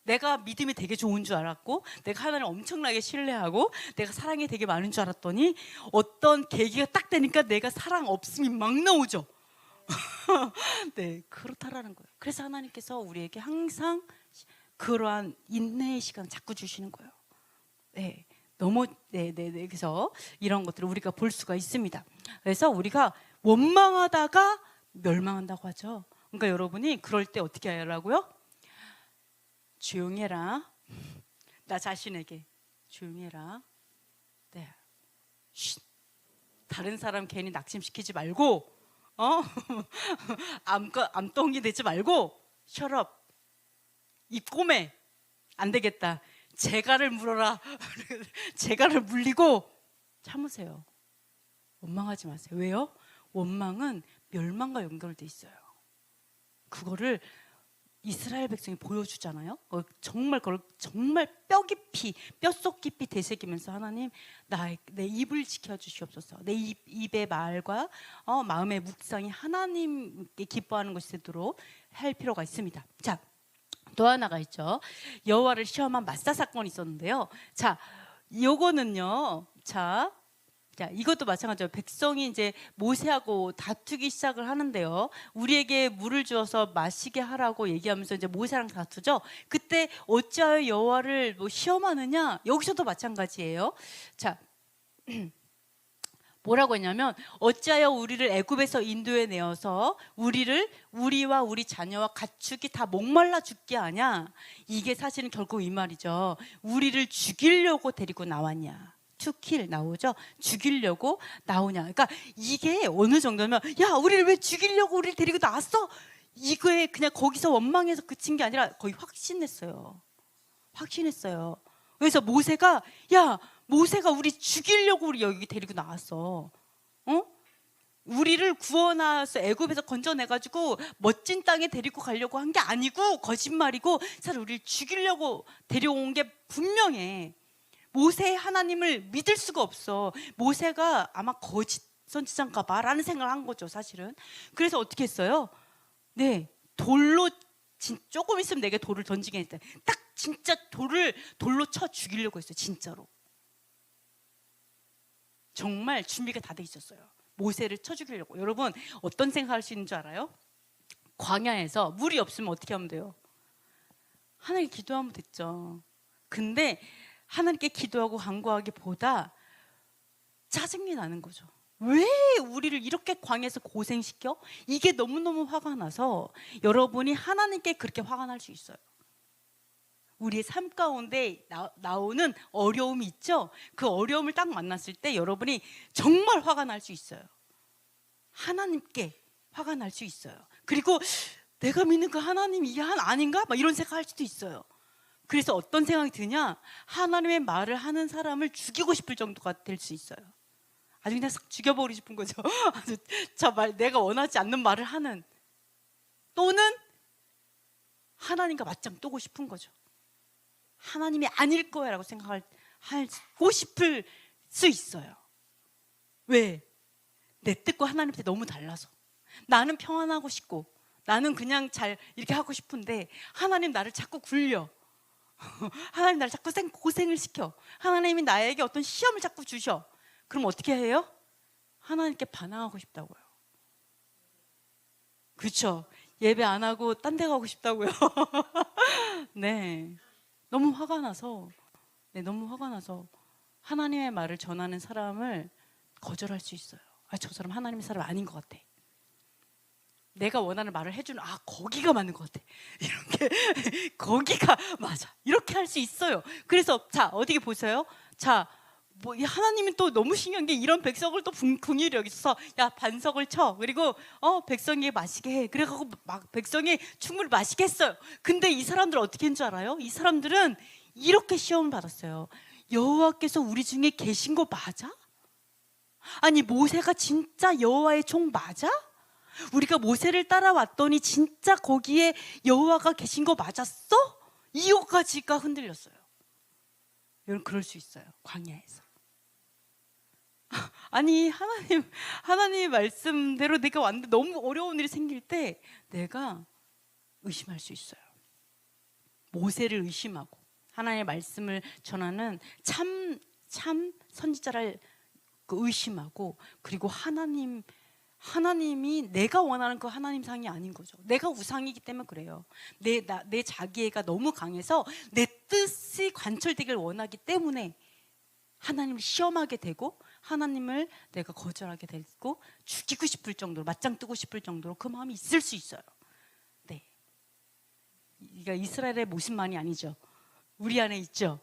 내가 믿음이 되게 좋은 줄 알았고 내가 하나님을 엄청나게 신뢰하고 내가 사랑이 되게 많은 줄 알았더니 어떤 계기가 딱 되니까 내가 사랑 없음이 막 나오죠. 네, 그렇다라는 거예요. 그래서 하나님께서 우리에게 항상 그러한 인내의 시간 자꾸 주시는 거예요. 네, 그래서 이런 것들을 우리가 볼 수가 있습니다. 그래서 우리가 원망하다가 멸망한다고 하죠. 그러니까 여러분이 그럴 때 어떻게 하라고요? 조용히 해라. 나 자신에게 조용히 해라. 네, 다른 사람 괜히 낙심시키지 말고 암덩이 되지 말고 shut up. 입 꼬매. 안 되겠다. 재갈을 물어라. 재갈을 물리고 참으세요. 원망하지 마세요. 왜요? 원망은 멸망과 연결돼 있어요. 그거를 이스라엘 백성이 보여주잖아요. 그걸 정말 뼛속 깊이 되새기면서 하나님 내 입을 지켜주시옵소서. 내 입의 말과 마음의 묵상이 하나님께 기뻐하는 것이 되도록 할 필요가 있습니다. 자, 또 하나가 있죠. 여호와를 시험한 마사 사건이 있었는데요. 자, 요거는요. 자, 이것도 마찬가지예요. 백성이 이제 모세하고 다투기 시작을 하는데요. 우리에게 물을 주어서 마시게 하라고 얘기하면서 이제 모세랑 다투죠. 그때 어찌하여 여호와를 뭐 시험하느냐? 여기서도 마찬가지예요. 자, 뭐라고 했냐면 어찌하여 우리를 애굽에서 인도해 내어서 우리와 우리 자녀와 가축이 다 목말라 죽게 하냐. 이게 사실은 결국 이 말이죠. 우리를 죽이려고 데리고 나왔냐. to kill 나오죠. 죽이려고 나오냐. 그러니까 이게 어느 정도면 야 우리를 왜 죽이려고 우리를 데리고 나왔어? 이거에 그냥 거기서 원망해서 그친 게 아니라 거의 확신했어요. 그래서 모세가 우리 죽이려고 우리 여기 데리고 나왔어. 우리를 구원해서 애굽에서 건져내가지고 멋진 땅에 데리고 가려고 한 게 아니고 거짓말이고 사실 우리를 죽이려고 데려온 게 분명해. 모세의 하나님을 믿을 수가 없어. 모세가 아마 거짓 선지자인가 봐라는 생각을 한 거죠, 사실은. 그래서 어떻게 했어요? 네, 돌로 조금 있으면 내게 돌을 던지게 했대. 딱 진짜 돌로 쳐 죽이려고 했어요, 진짜로. 정말 준비가 다 돼 있었어요. 모세를 쳐 죽이려고. 여러분 어떤 생각할 수 있는 줄 알아요? 광야에서 물이 없으면 어떻게 하면 돼요? 하나님께 기도하면 됐죠. 근데 하나님께 기도하고 간구하기보다 짜증이 나는 거죠. 왜 우리를 이렇게 광야에서 고생시켜? 이게 너무너무 화가 나서 여러분이 하나님께 그렇게 화가 날 수 있어요. 우리의 삶 가운데 나오는 어려움이 있죠. 그 어려움을 딱 만났을 때 여러분이 정말 화가 날 수 있어요. 하나님께 화가 날 수 있어요. 그리고 내가 믿는 그 하나님이 이게 아닌가? 막 이런 생각할 수도 있어요. 그래서 어떤 생각이 드냐? 하나님의 말을 하는 사람을 죽이고 싶을 정도가 될 수 있어요. 아주 그냥 싹 죽여버리고 싶은 거죠. 내가 원하지 않는 말을 하는, 또는 하나님과 맞짱 뜨고 싶은 거죠. 하나님이 아닐 거야 라고 생각하고 싶을 수 있어요. 왜? 내 뜻과 하나님한테 너무 달라서. 나는 평안하고 싶고 나는 그냥 잘 이렇게 하고 싶은데 하나님 나를 자꾸 굴려. 하나님 나를 자꾸 고생을 시켜. 하나님이 나에게 어떤 시험을 자꾸 주셔. 그럼 어떻게 해요? 하나님께 반항하고 싶다고요. 그렇죠? 예배 안 하고 딴 데 가고 싶다고요. 네, 너무 화가 나서 하나님의 말을 전하는 사람을 거절할 수 있어요. 저 사람 하나님의 사람 아닌 것 같아. 내가 원하는 말을 해주는 거기가 맞는 것 같아. 이렇게 거기가 맞아. 이렇게 할 수 있어요. 그래서 어디 보세요. 하나님은 또 너무 신기한 게 이런 백성을 또 긍휼히 여기서 반석을 쳐. 그리고 백성이 마시게 해. 그래갖고 막 백성이 충분히 마시게 했어요. 근데 이 사람들 어떻게 했는 줄 알아요? 이 사람들은 이렇게 시험을 받았어요. 여호와께서 우리 중에 계신 거 맞아? 아니 모세가 진짜 여호와의 종 맞아? 우리가 모세를 따라왔더니 진짜 거기에 여호와가 계신 거 맞았어? 이거까지가 흔들렸어요. 여러분 그럴 수 있어요. 광야에서. 아니 하나님의 말씀대로 내가 왔는데 너무 어려운 일이 생길 때 내가 의심할 수 있어요. 모세를 의심하고 하나님의 말씀을 전하는 참 선지자를 의심하고, 그리고 하나님이 내가 원하는 그 하나님상이 아닌 거죠. 내가 우상이기 때문에 그래요. 내 자기애가 너무 강해서 내 뜻이 관철되길 원하기 때문에 하나님을 시험하게 되고 하나님을 내가 거절하게 되고 죽이고 싶을 정도로, 맞짱 뜨고 싶을 정도로 그 마음이 있을 수 있어요. 네, 이게 이스라엘의 모습만이 아니죠. 우리 안에 있죠.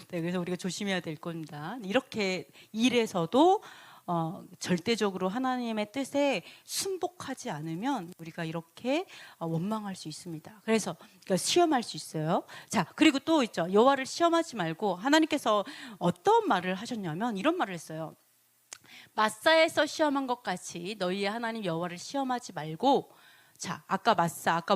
네, 그래서 우리가 조심해야 될 겁니다. 이렇게 일에서도 절대적으로 하나님의 뜻에 순복하지 않으면 우리가 이렇게 원망할 수 있습니다. 그래서 시험할 수 있어요. 그리고 또 있죠. 여호와를 시험하지 말고, 하나님께서 어떤 말을 하셨냐면 이런 말을 했어요. 마사에서 시험한 것 같이 너희의 하나님 여호와를 시험하지 말고. 아까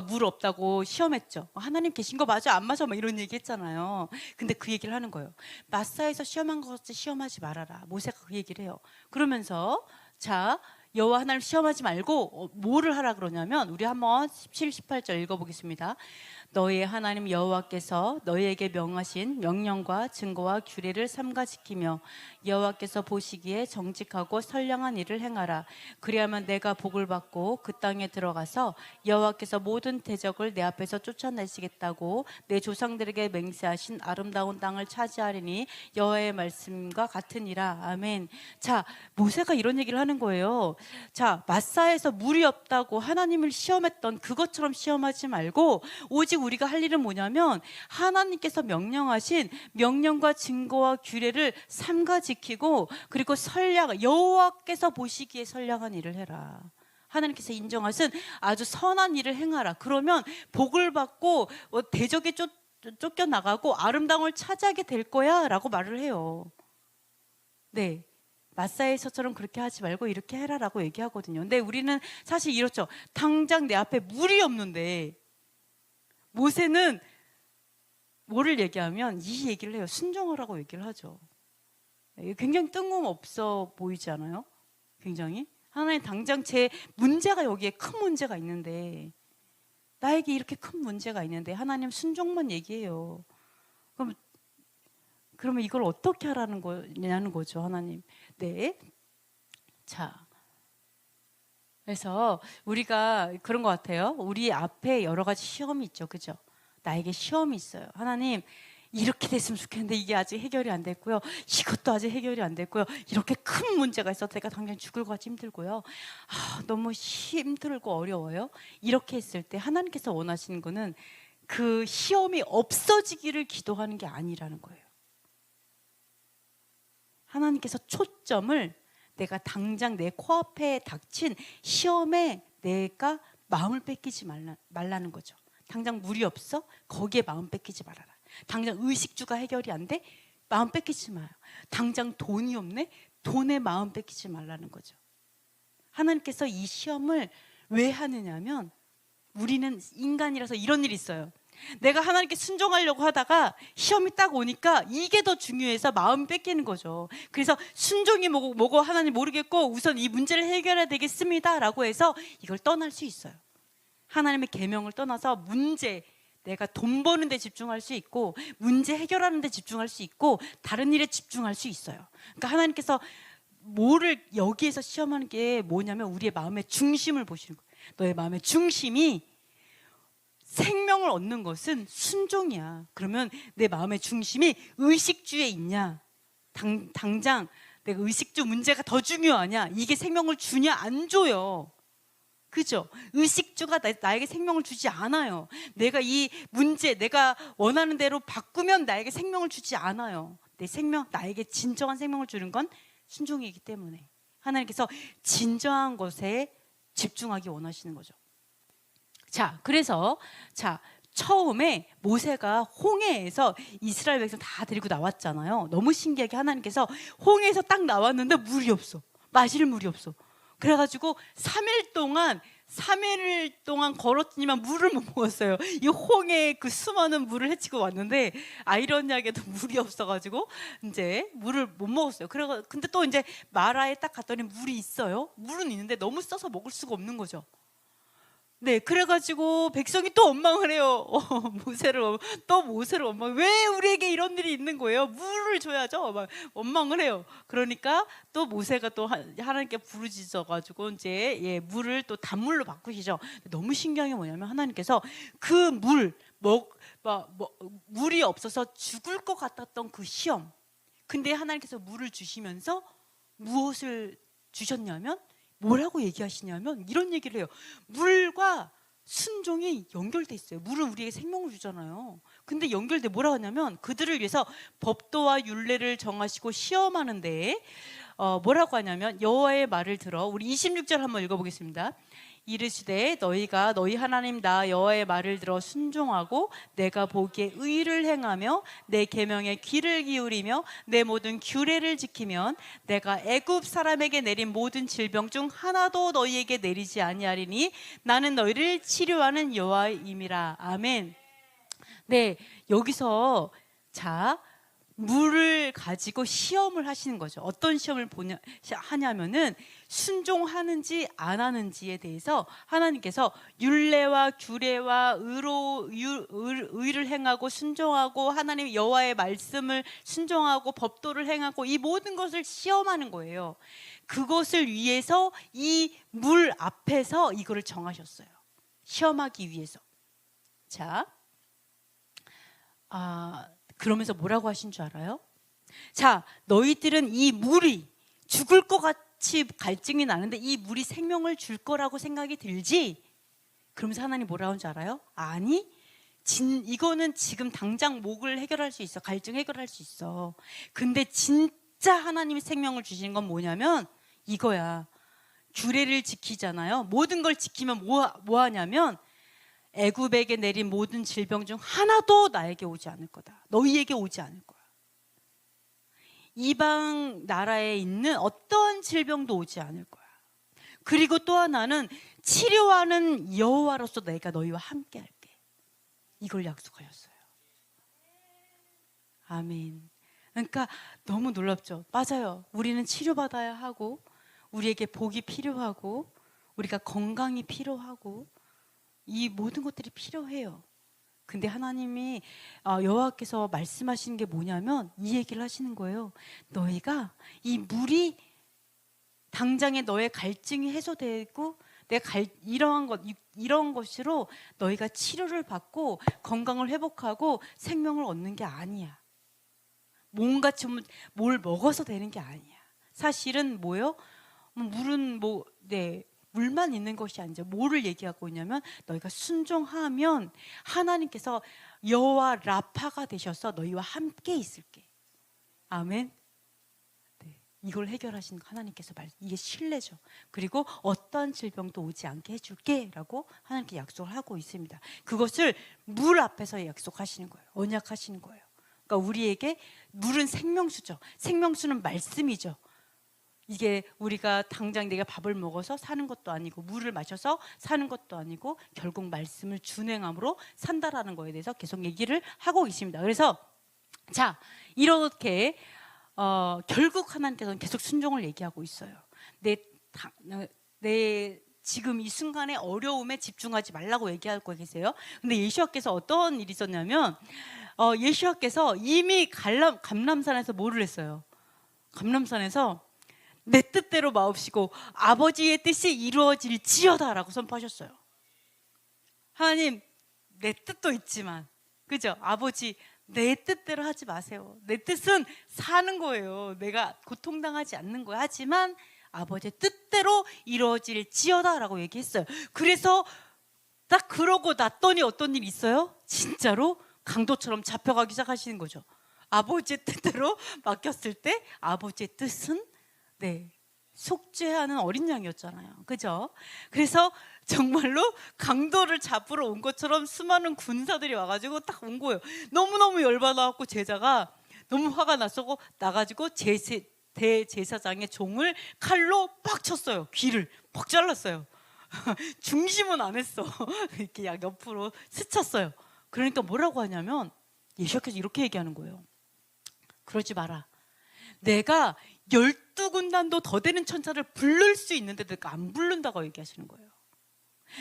물 없다고 시험했죠. 하나님 계신 거 맞아? 안 맞아? 막 이런 얘기 했잖아요. 근데 그 얘기를 하는 거예요. 마사에서 시험한 것 같이 시험하지 말아라. 모세가 그 얘기를 해요. 그러면서 여호와 하나님 시험하지 말고 뭐를 하라 그러냐면, 우리 한번 17, 18절 읽어보겠습니다. 너희의 하나님 여호와께서 너희에게 명하신 명령과 증거와 규례를 삼가 지키며 여호와께서 보시기에 정직하고 선량한 일을 행하라. 그리하면 내가 복을 받고 그 땅에 들어가서 여호와께서 모든 대적을 내 앞에서 쫓아내시겠다고 내 조상들에게 맹세하신 아름다운 땅을 차지하리니 여호와의 말씀과 같으니라. 아멘. 자, 모세가 이런 얘기를 하는 거예요. 자, 마사에서 물이 없다고 하나님을 시험했던 그것처럼 시험하지 말고, 오직 우리가 할 일은 뭐냐면 하나님께서 명령하신 명령과 증거와 규례를 삼가 지키고, 그리고 선량, 여호와께서 보시기에 선량한 일을 해라. 하나님께서 인정하신 아주 선한 일을 행하라. 그러면 복을 받고 대적에 쫓겨나가고 아름다움을 차지하게 될 거야 라고 말을 해요. 네, 마사에서처럼 그렇게 하지 말고 이렇게 해라라고 얘기하거든요. 근데 우리는 사실 이렇죠. 당장 내 앞에 물이 없는데 모세는 뭐를 얘기하면 이 얘기를 해요. 순종하라고 얘기를 하죠. 굉장히 뜬금없어 보이지 않아요? 굉장히 하나님, 당장 제 문제가, 여기에 큰 문제가 있는데, 나에게 이렇게 큰 문제가 있는데 하나님 순종만 얘기해요. 그러면 이걸 어떻게 하라는 거냐는 거죠, 하나님. 네. 자, 그래서 우리가 그런 것 같아요. 우리 앞에 여러 가지 시험이 있죠, 그죠? 나에게 시험이 있어요. 하나님, 이렇게 됐으면 좋겠는데 이게 아직 해결이 안 됐고요. 이것도 아직 해결이 안 됐고요. 이렇게 큰 문제가 있어서 내가 당장 죽을 것 같이 힘들고요. 너무 힘들고 어려워요. 이렇게 했을 때 하나님께서 원하시는 거는 그 시험이 없어지기를 기도하는 게 아니라는 거예요. 하나님께서 초점을 내가 당장 내 코앞에 닥친 시험에 내가 마음을 뺏기지 말라는 거죠. 당장 물이 없어? 거기에 마음 뺏기지 말아라. 당장 의식주가 해결이 안 돼? 마음 뺏기지 마요. 당장 돈이 없네? 돈에 마음 뺏기지 말라는 거죠. 하나님께서 이 시험을 왜 하느냐면, 우리는 인간이라서 이런 일이 있어요. 내가 하나님께 순종하려고 하다가 시험이 딱 오니까 이게 더 중요해서 마음이 뺏기는 거죠. 그래서 순종이 뭐고 하나님 모르겠고 우선 이 문제를 해결해야 되겠습니다 라고 해서 이걸 떠날 수 있어요. 하나님의 계명을 떠나서 문제, 내가 돈 버는 데 집중할 수 있고, 문제 해결하는 데 집중할 수 있고, 다른 일에 집중할 수 있어요. 그러니까 하나님께서 뭐를 여기에서 시험하는 게 뭐냐면 우리의 마음의 중심을 보시는 거예요. 너의 마음의 중심이 생명을 얻는 것은 순종이야. 그러면 내 마음의 중심이 의식주에 있냐, 당장 내가 의식주 문제가 더 중요하냐, 이게 생명을 주냐 안 줘요. 그죠? 의식주가 나에게 생명을 주지 않아요. 내가 이 문제, 내가 원하는 대로 바꾸면 나에게 생명을 주지 않아요. 내 생명, 나에게 진정한 생명을 주는 건 순종이기 때문에 하나님께서 진정한 것에 집중하기 원하시는 거죠. 자, 그래서 처음에 모세가 홍해에서 이스라엘 백성 다 데리고 나왔잖아요. 너무 신기하게 하나님께서 홍해에서 딱 나왔는데 물이 없어. 마실 물이 없어. 그래가지고 3일 동안 걸었지만 물을 못 먹었어요. 이 홍해에 그 수많은 물을 헤치고 왔는데 아이러니하게도 물이 없어가지고 이제 물을 못 먹었어요. 근데 또 이제 마라에 딱 갔더니 물이 있어요. 물은 있는데 너무 써서 먹을 수가 없는 거죠. 네, 그래가지고 백성이 또 원망을 해요. 모세를 원망. 왜 우리에게 이런 일이 있는 거예요? 물을 줘야죠. 막 원망을 해요. 그러니까 또 모세가 또 하나님께 부르짖어가지고 이제 물을 또 단물로 바꾸시죠. 너무 신기한 게 뭐냐면 하나님께서 그 물이 없어서 죽을 것 같았던 그 시험. 근데 하나님께서 물을 주시면서 무엇을 주셨냐면, 뭐라고 얘기하시냐면 이런 얘기를 해요. 물과 순종이 연결돼 있어요. 물은 우리에게 생명을 주잖아요. 근데 연결돼 뭐라고 하냐면, 그들을 위해서 법도와 율례를 정하시고 시험하는데 뭐라고 하냐면, 여호와의 말을 들어, 우리 26절 한번 읽어보겠습니다. 이르시되 너희가 너희 하나님 나 여호와의 말을 들어 순종하고 내가 보기에 의를 행하며 내 계명에 귀를 기울이며 내 모든 규례를 지키면 내가 애굽 사람에게 내린 모든 질병 중 하나도 너희에게 내리지 아니하리니 나는 너희를 치료하는 여호와임이라. 아멘. 네, 여기서 물을 가지고 시험을 하시는 거죠. 어떤 시험을 하냐면은 순종하는지 안 하는지에 대해서 하나님께서 율례와 규례와 의를 행하고 순종하고 하나님 여호와의 말씀을 순종하고 법도를 행하고 이 모든 것을 시험하는 거예요. 그것을 위해서 이 물 앞에서 이거를 정하셨어요. 시험하기 위해서. 자, 그러면서 뭐라고 하신 줄 알아요? 자, 너희들은 이 물이 죽을 것 같이 갈증이 나는데 이 물이 생명을 줄 거라고 생각이 들지? 그러면서 하나님 뭐라고 하는 줄 알아요? 아니, 이거는 지금 당장 목을 해결할 수 있어. 갈증 해결할 수 있어. 근데 진짜 하나님이 생명을 주시는 건 뭐냐면 이거야. 규례를 지키잖아요. 모든 걸 지키면 뭐 하냐면 애굽에게 내린 모든 질병 중 하나도 나에게 오지 않을 거다. 너희에게 오지 않을 거야. 이방 나라에 있는 어떠한 질병도 오지 않을 거야. 그리고 또 하나는 치료하는 여호와로서 내가 너희와 함께 할게. 이걸 약속하셨어요. 아멘. 그러니까 너무 놀랍죠. 맞아요. 우리는 치료받아야 하고 우리에게 복이 필요하고 우리가 건강이 필요하고 이 모든 것들이 필요해요. 근데 하나님이 여호와께서 말씀하시는 게 뭐냐면 이 얘기를 하시는 거예요. 너희가 이 물이 당장에 너의 갈증이 해소되고 이러한 것으로 너희가 치료를 받고 건강을 회복하고 생명을 얻는 게 아니야. 뭔가 좀 뭘 먹어서 되는 게 아니야. 사실은 뭐요? 물은 물만 있는 것이 아니죠. 뭐를 얘기하고 있냐면 너희가 순종하면 하나님께서 여호와 라파가 되셔서 너희와 함께 있을게. 아멘. 네, 이걸 해결하신 하나님께서 이게 신뢰죠. 그리고 어떠한 질병도 오지 않게 해줄게 라고 하나님께 약속을 하고 있습니다. 그것을 물 앞에서 약속하시는 거예요. 언약하시는 거예요. 그러니까 우리에게 물은 생명수죠. 생명수는 말씀이죠. 이게 우리가 당장 내가 밥을 먹어서 사는 것도 아니고 물을 마셔서 사는 것도 아니고 결국 말씀을 준행함으로 산다라는 거에 대해서 계속 얘기를 하고 있습니다. 그래서 자, 이렇게 결국 하나님께서는 계속 순종을 얘기하고 있어요. 내 지금 이 순간의 어려움에 집중하지 말라고 얘기하고 계세요. 근데 예수와께서 어떤 일이 있었냐면 예수와께서 이미 감람산에서 뭐를 했어요? 감람산에서 내 뜻대로 마옵시고 아버지의 뜻이 이루어질지어다라고 선포하셨어요. 하나님, 내 뜻도 있지만, 그죠? 아버지, 내 뜻대로 하지 마세요. 내 뜻은 사는 거예요. 내가 고통당하지 않는 거예요. 하지만 아버지의 뜻대로 이루어질지어다라고 얘기했어요. 그래서 딱 그러고 났더니 어떤 일이 있어요? 진짜로 강도처럼 잡혀가기 시작하시는 거죠. 아버지의 뜻대로 맡겼을 때 아버지의 뜻은 속죄하는 어린 양이었잖아요. 그죠? 그래서 정말로 강도를 잡으러 온 것처럼 수많은 군사들이 와가지고 딱 온 거예요. 너무너무 열받아갖고 제자가 너무 화가 났고 나가지고 대제사장의 종을 칼로 빡 쳤어요. 귀를 퍽 잘랐어요. 중심은 안 했어. 이렇게 옆으로 스쳤어요. 그러니까 뭐라고 하냐면 예수께서 이렇게 얘기하는 거예요. 그러지 마라. 내가 12군단도 더 되는 천사를 부를 수 있는데 내가 안 부른다고 얘기하시는 거예요.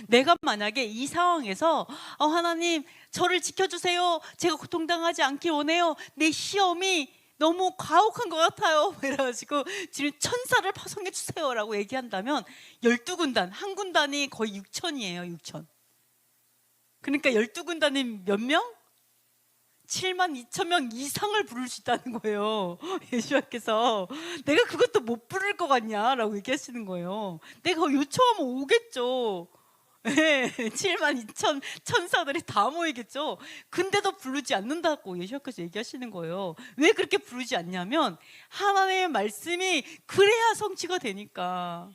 내가 만약에 이 상황에서 하나님 저를 지켜주세요. 제가 고통당하지 않길 원해요. 내 시험이 너무 가혹한 것 같아요. 이래가지고 지금 천사를 파송해 주세요 라고 얘기한다면 12군단, 한 군단이 거의 6천이에요. 6천. 그러니까 12군단이 몇 명? 7만 2천 명 이상을 부를 수 있다는 거예요. 예수님께서 내가 그것도 못 부를 것 같냐라고 얘기하시는 거예요. 내가 요청하면 오겠죠. 7만 2천 천사들이 다 모이겠죠. 근데도 부르지 않는다고 예수님께서 얘기하시는 거예요. 왜 그렇게 부르지 않냐면 하나님의 말씀이 그래야 성취가 되니까.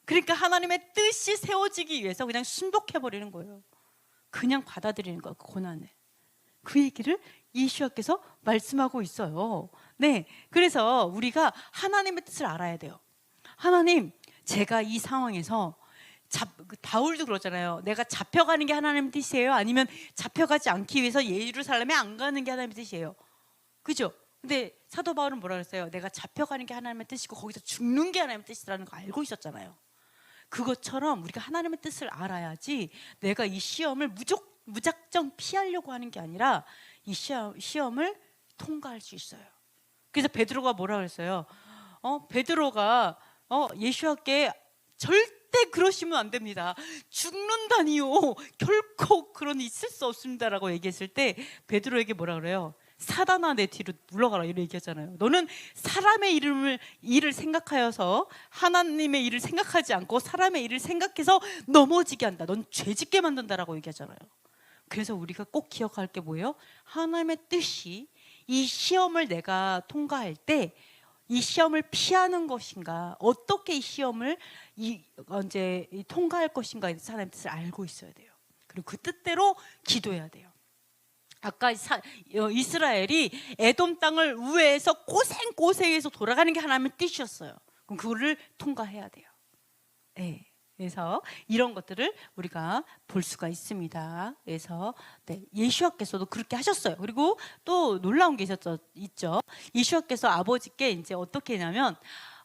그러니까 하나님의 뜻이 세워지기 위해서 그냥 순복해버리는 거예요. 그냥 받아들이는 거예요. 그 고난을. 그 얘기를 예수님께서 말씀하고 있어요. 네, 그래서 우리가 하나님의 뜻을 알아야 돼요. 하나님, 제가 이 상황에서 바울도 그러잖아요. 내가 잡혀가는 게 하나님의 뜻이에요? 아니면 잡혀가지 않기 위해서 예루살렘에 안 가는 게 하나님의 뜻이에요? 그죠? 근데 사도 바울은 뭐라 그랬어요? 내가 잡혀가는 게 하나님의 뜻이고 거기서 죽는 게 하나님의 뜻이라는 거 알고 있었잖아요. 그것처럼 우리가 하나님의 뜻을 알아야지 내가 이 시험을 무작정 피하려고 하는 게 아니라 이 시험을 통과할 수 있어요. 그래서 베드로가 뭐라 그랬어요? 베드로가 예수님께 절대 그러시면 안 됩니다. 죽는다니요. 결코 그런 일 있을 수 없습니다라고 얘기했을 때 베드로에게 뭐라 그래요? 사단아 내 뒤로 물러가라 이렇게 얘기하잖아요. 너는 사람의 일을 생각하여서 하나님의 일을 생각하지 않고 사람의 일을 생각해서 넘어지게 한다. 넌 죄짓게 만든다라고 얘기하잖아요. 그래서 우리가 꼭 기억할 게 뭐예요? 하나님의 뜻이 이 시험을 내가 통과할 때 이 시험을 피하는 것인가, 어떻게 이 시험을 이제 통과할 것인가, 하나님의 뜻을 알고 있어야 돼요. 그리고 그 뜻대로 기도해야 돼요. 아까 이스라엘이 에돔 땅을 우회해서 고생해서 돌아가는 게 하나님의 뜻이었어요. 그럼 그거를 통과해야 돼요. 네. 그래서 이런 것들을 우리가 볼 수가 있습니다. 그래서 예수님께서도 그렇게 하셨어요. 그리고 또 놀라운 게 있죠. 예수님께서 아버지께 이제 어떻게 했냐면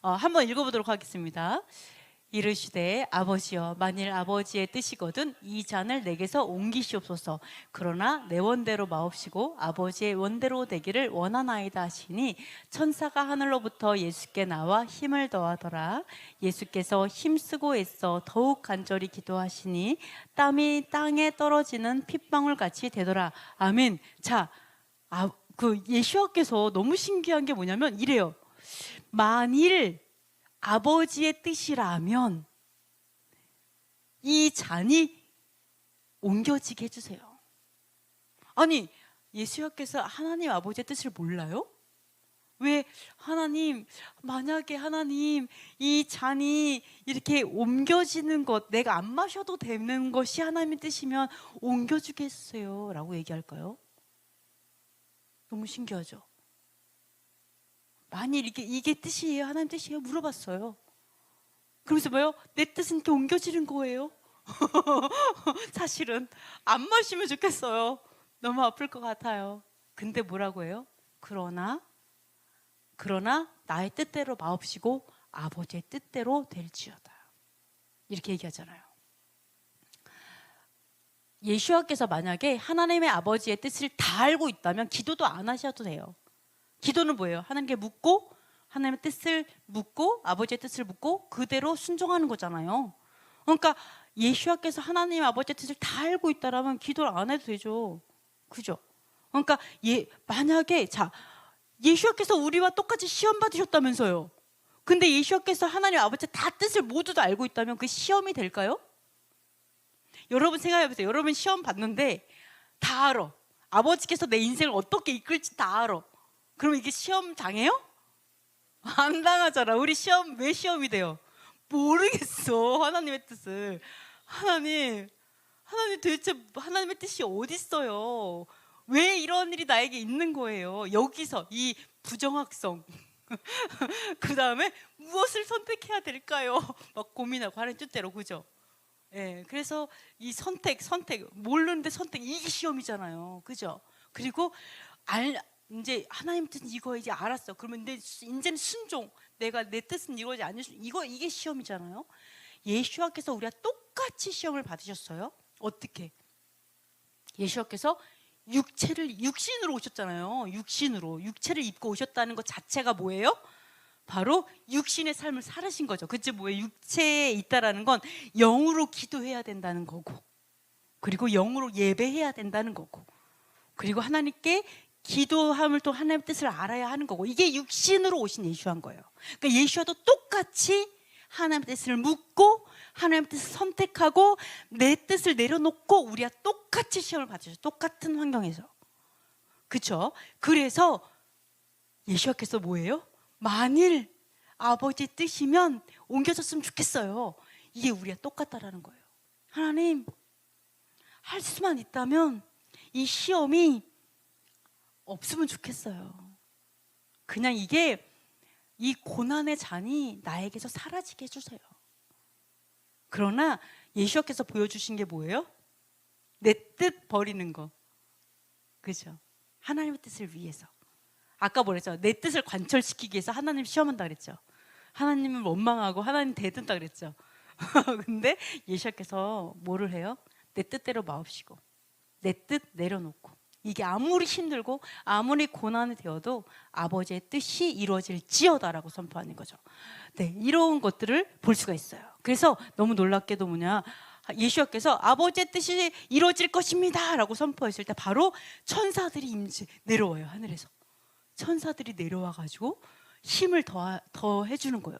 한번 읽어보도록 하겠습니다. 이르시되 아버지여 만일 아버지의 뜻이거든 이 잔을 내게서 옮기시옵소서. 그러나 내 원대로 마옵시고 아버지의 원대로 되기를 원하나이다 하시니 천사가 하늘로부터 예수께 나와 힘을 더하더라. 예수께서 힘쓰고 애써 더욱 간절히 기도하시니 땀이 땅에 떨어지는 핏방울 같이 되더라. 아멘. 자, 그 예수께서 너무 신기한 게 뭐냐면 이래요. 만일 아버지의 뜻이라면 이 잔이 옮겨지게 해주세요. 아니, 예수님께서 하나님 아버지의 뜻을 몰라요? 왜 하나님, 만약에 하나님 이 잔이 이렇게 옮겨지는 것, 내가 안 마셔도 되는 것이 하나님의 뜻이면 옮겨주게 해주세요 라고 얘기할까요? 너무 신기하죠? 만일 이게 뜻이에요? 하나님 뜻이에요? 물어봤어요. 그러면서 뭐요? 내 뜻은 이렇게 옮겨지는 거예요? 사실은 안 마시면 좋겠어요. 너무 아플 것 같아요. 근데 뭐라고 해요? 그러나 나의 뜻대로 마옵시고 아버지의 뜻대로 될지어다. 이렇게 얘기하잖아요. 예수님께서 만약에 하나님의 아버지의 뜻을 다 알고 있다면 기도도 안 하셔도 돼요. 기도는 뭐예요? 하나님께 묻고 하나님의 뜻을 묻고 아버지의 뜻을 묻고 그대로 순종하는 거잖아요. 그러니까 예수님께서 하나님 아버지의 뜻을 다 알고 있다라면 기도를 안 해도 되죠. 그죠? 그러니까 만약에 예수님께서 우리와 똑같이 시험 받으셨다면서요. 근데 예수님께서 하나님 아버지의 다 뜻을 모두 다 알고 있다면 그 시험이 될까요? 여러분 생각해 보세요. 여러분 시험 봤는데 다 알아. 아버지께서 내 인생을 어떻게 이끌지 다 알아. 그러면 이게 시험 당해요? 안 당하잖아. 우리 왜 시험이 돼요? 모르겠어. 하나님의 뜻을. 하나님 도대체 하나님의 뜻이 어디 있어요? 왜 이런 일이 나에게 있는 거예요? 여기서 이 부정확성. 그 다음에 무엇을 선택해야 될까요? 막 고민하고 하나님 뜻대로, 그죠? 예, 그래서 이 선택 모르는데 선택, 이게 시험이잖아요. 그죠? 그리고 이제 하나님 뜻은 이거 이제 알았어. 그러면 이제는 순종. 내가 내 뜻은 이거지 아니지. 이게 시험이잖아요. 예수님께서 우리가 똑같이 시험을 받으셨어요. 어떻게? 예수님께서 육신으로 오셨잖아요. 육체를 입고 오셨다는 것 자체가 뭐예요? 바로 육신의 삶을 살으신 거죠. 그치? 뭐예요? 육체에 있다라는 건 영으로 기도해야 된다는 거고, 그리고 영으로 예배해야 된다는 거고, 그리고 하나님께 기도함을 또 하나님의 뜻을 알아야 하는 거고, 이게 육신으로 오신 예수한 거예요. 그러니까 예수와도 똑같이 하나님의 뜻을 묻고 하나님의 뜻을 선택하고 내 뜻을 내려놓고 우리가 똑같이 시험을 받으셨어요. 똑같은 환경에서. 그렇죠? 그래서 예수께서 뭐예요? 만일 아버지의 뜻이면 옮겨졌으면 좋겠어요. 이게 우리가 똑같다라는 거예요. 하나님, 할 수만 있다면 이 시험이 없으면 좋겠어요. 그냥 이 고난의 잔이 나에게서 사라지게 해주세요. 그러나 예수께서 보여주신 게 뭐예요? 내 뜻 버리는 거. 그죠? 하나님의 뜻을 위해서. 아까 뭐랬죠? 내 뜻을 관철시키기 위해서 하나님 시험한다 그랬죠. 하나님을 원망하고 하나님 대든다 그랬죠. 근데 예수님께서 뭐를 해요? 내 뜻대로 마옵시고 내 뜻 내려놓고, 이게 아무리 힘들고 아무리 고난이 되어도 아버지의 뜻이 이루어질지어다라고 선포하는 거죠. 네, 이런 것들을 볼 수가 있어요. 그래서 너무 놀랍게도 뭐냐, 예수님께서 아버지의 뜻이 이루어질 것입니다 라고 선포했을 때 바로 천사들이 내려와요. 하늘에서 천사들이 내려와 가지고 힘을 더해주는 거예요.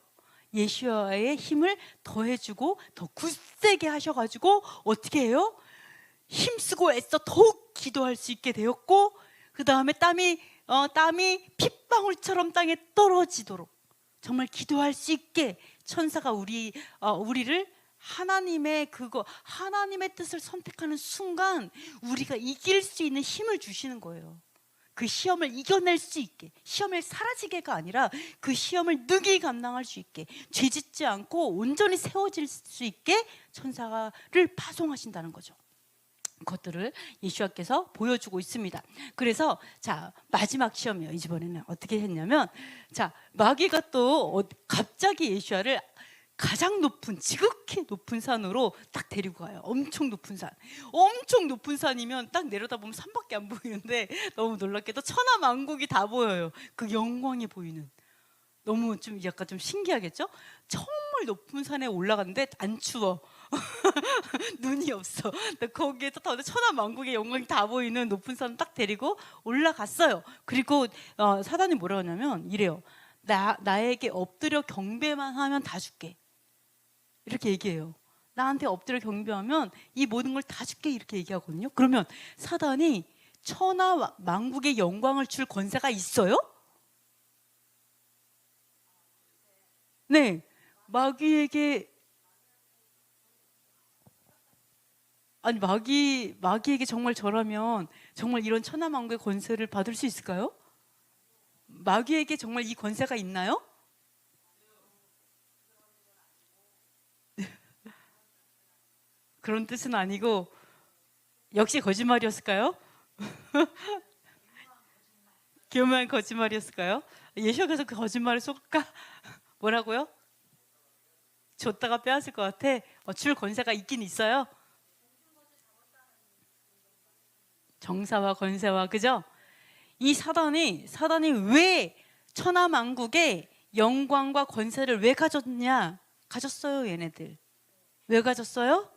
예수와의 힘을 더해주고 더 굳세게 하셔가지고 어떻게 해요? 힘쓰고 애써 더욱 기도할 수 있게 되었고, 그 다음에 땀이 핏방울처럼 땅에 떨어지도록 정말 기도할 수 있게 천사가 우리를 하나님의 뜻을 선택하는 순간 우리가 이길 수 있는 힘을 주시는 거예요. 그 시험을 이겨낼 수 있게, 시험을 사라지게가 아니라 그 시험을 능히 감당할 수 있게, 죄짓지 않고 온전히 세워질 수 있게 천사를 파송하신다는 거죠. 그것들을 예수님께서 보여주고 있습니다. 그래서 자, 마지막 시험이에요. 이번에는 어떻게 했냐면, 자, 마귀가 또 갑자기 예수님을 가장 높은, 지극히 높은 산으로 딱 데리고 가요. 엄청 높은 산. 엄청 높은 산이면 딱 내려다보면 산밖에 안 보이는데 너무 놀랍게도 천하만국이 다 보여요. 그 영광이 보이는. 너무 좀 약간 좀 신기하겠죠? 정말 높은 산에 올라갔는데 안 추워. 눈이 없어. 거기에서 천하만국의 영광이 다 보이는 높은 산 딱 데리고 올라갔어요. 그리고 사단이 뭐라 하냐면 이래요. 나에게 엎드려 경배만 하면 다 줄게. 이렇게 얘기해요. 나한테 엎드려 경배하면 이 모든 걸 다 줄게, 이렇게 얘기하거든요. 그러면 사단이 천하 만국의 영광을 줄 권세가 있어요? 네, 마귀에게, 아니 마귀에게 정말 저라면 정말 이런 천하 만국의 권세를 받을 수 있을까요? 마귀에게 정말 이 권세가 있나요? 그런 뜻은 아니고 역시 거짓말이었을까요? 교묘한 거짓말이었을까요? 예수께서 그 거짓말을 속을까? 뭐라고요? 줬다가 빼앗을 것 같아? 줄 권세가 있긴 있어요. 정사와 권세와, 그죠? 이 사단이 왜 천하만국의 영광과 권세를 왜 가졌어요, 얘네들. 왜 가졌어요?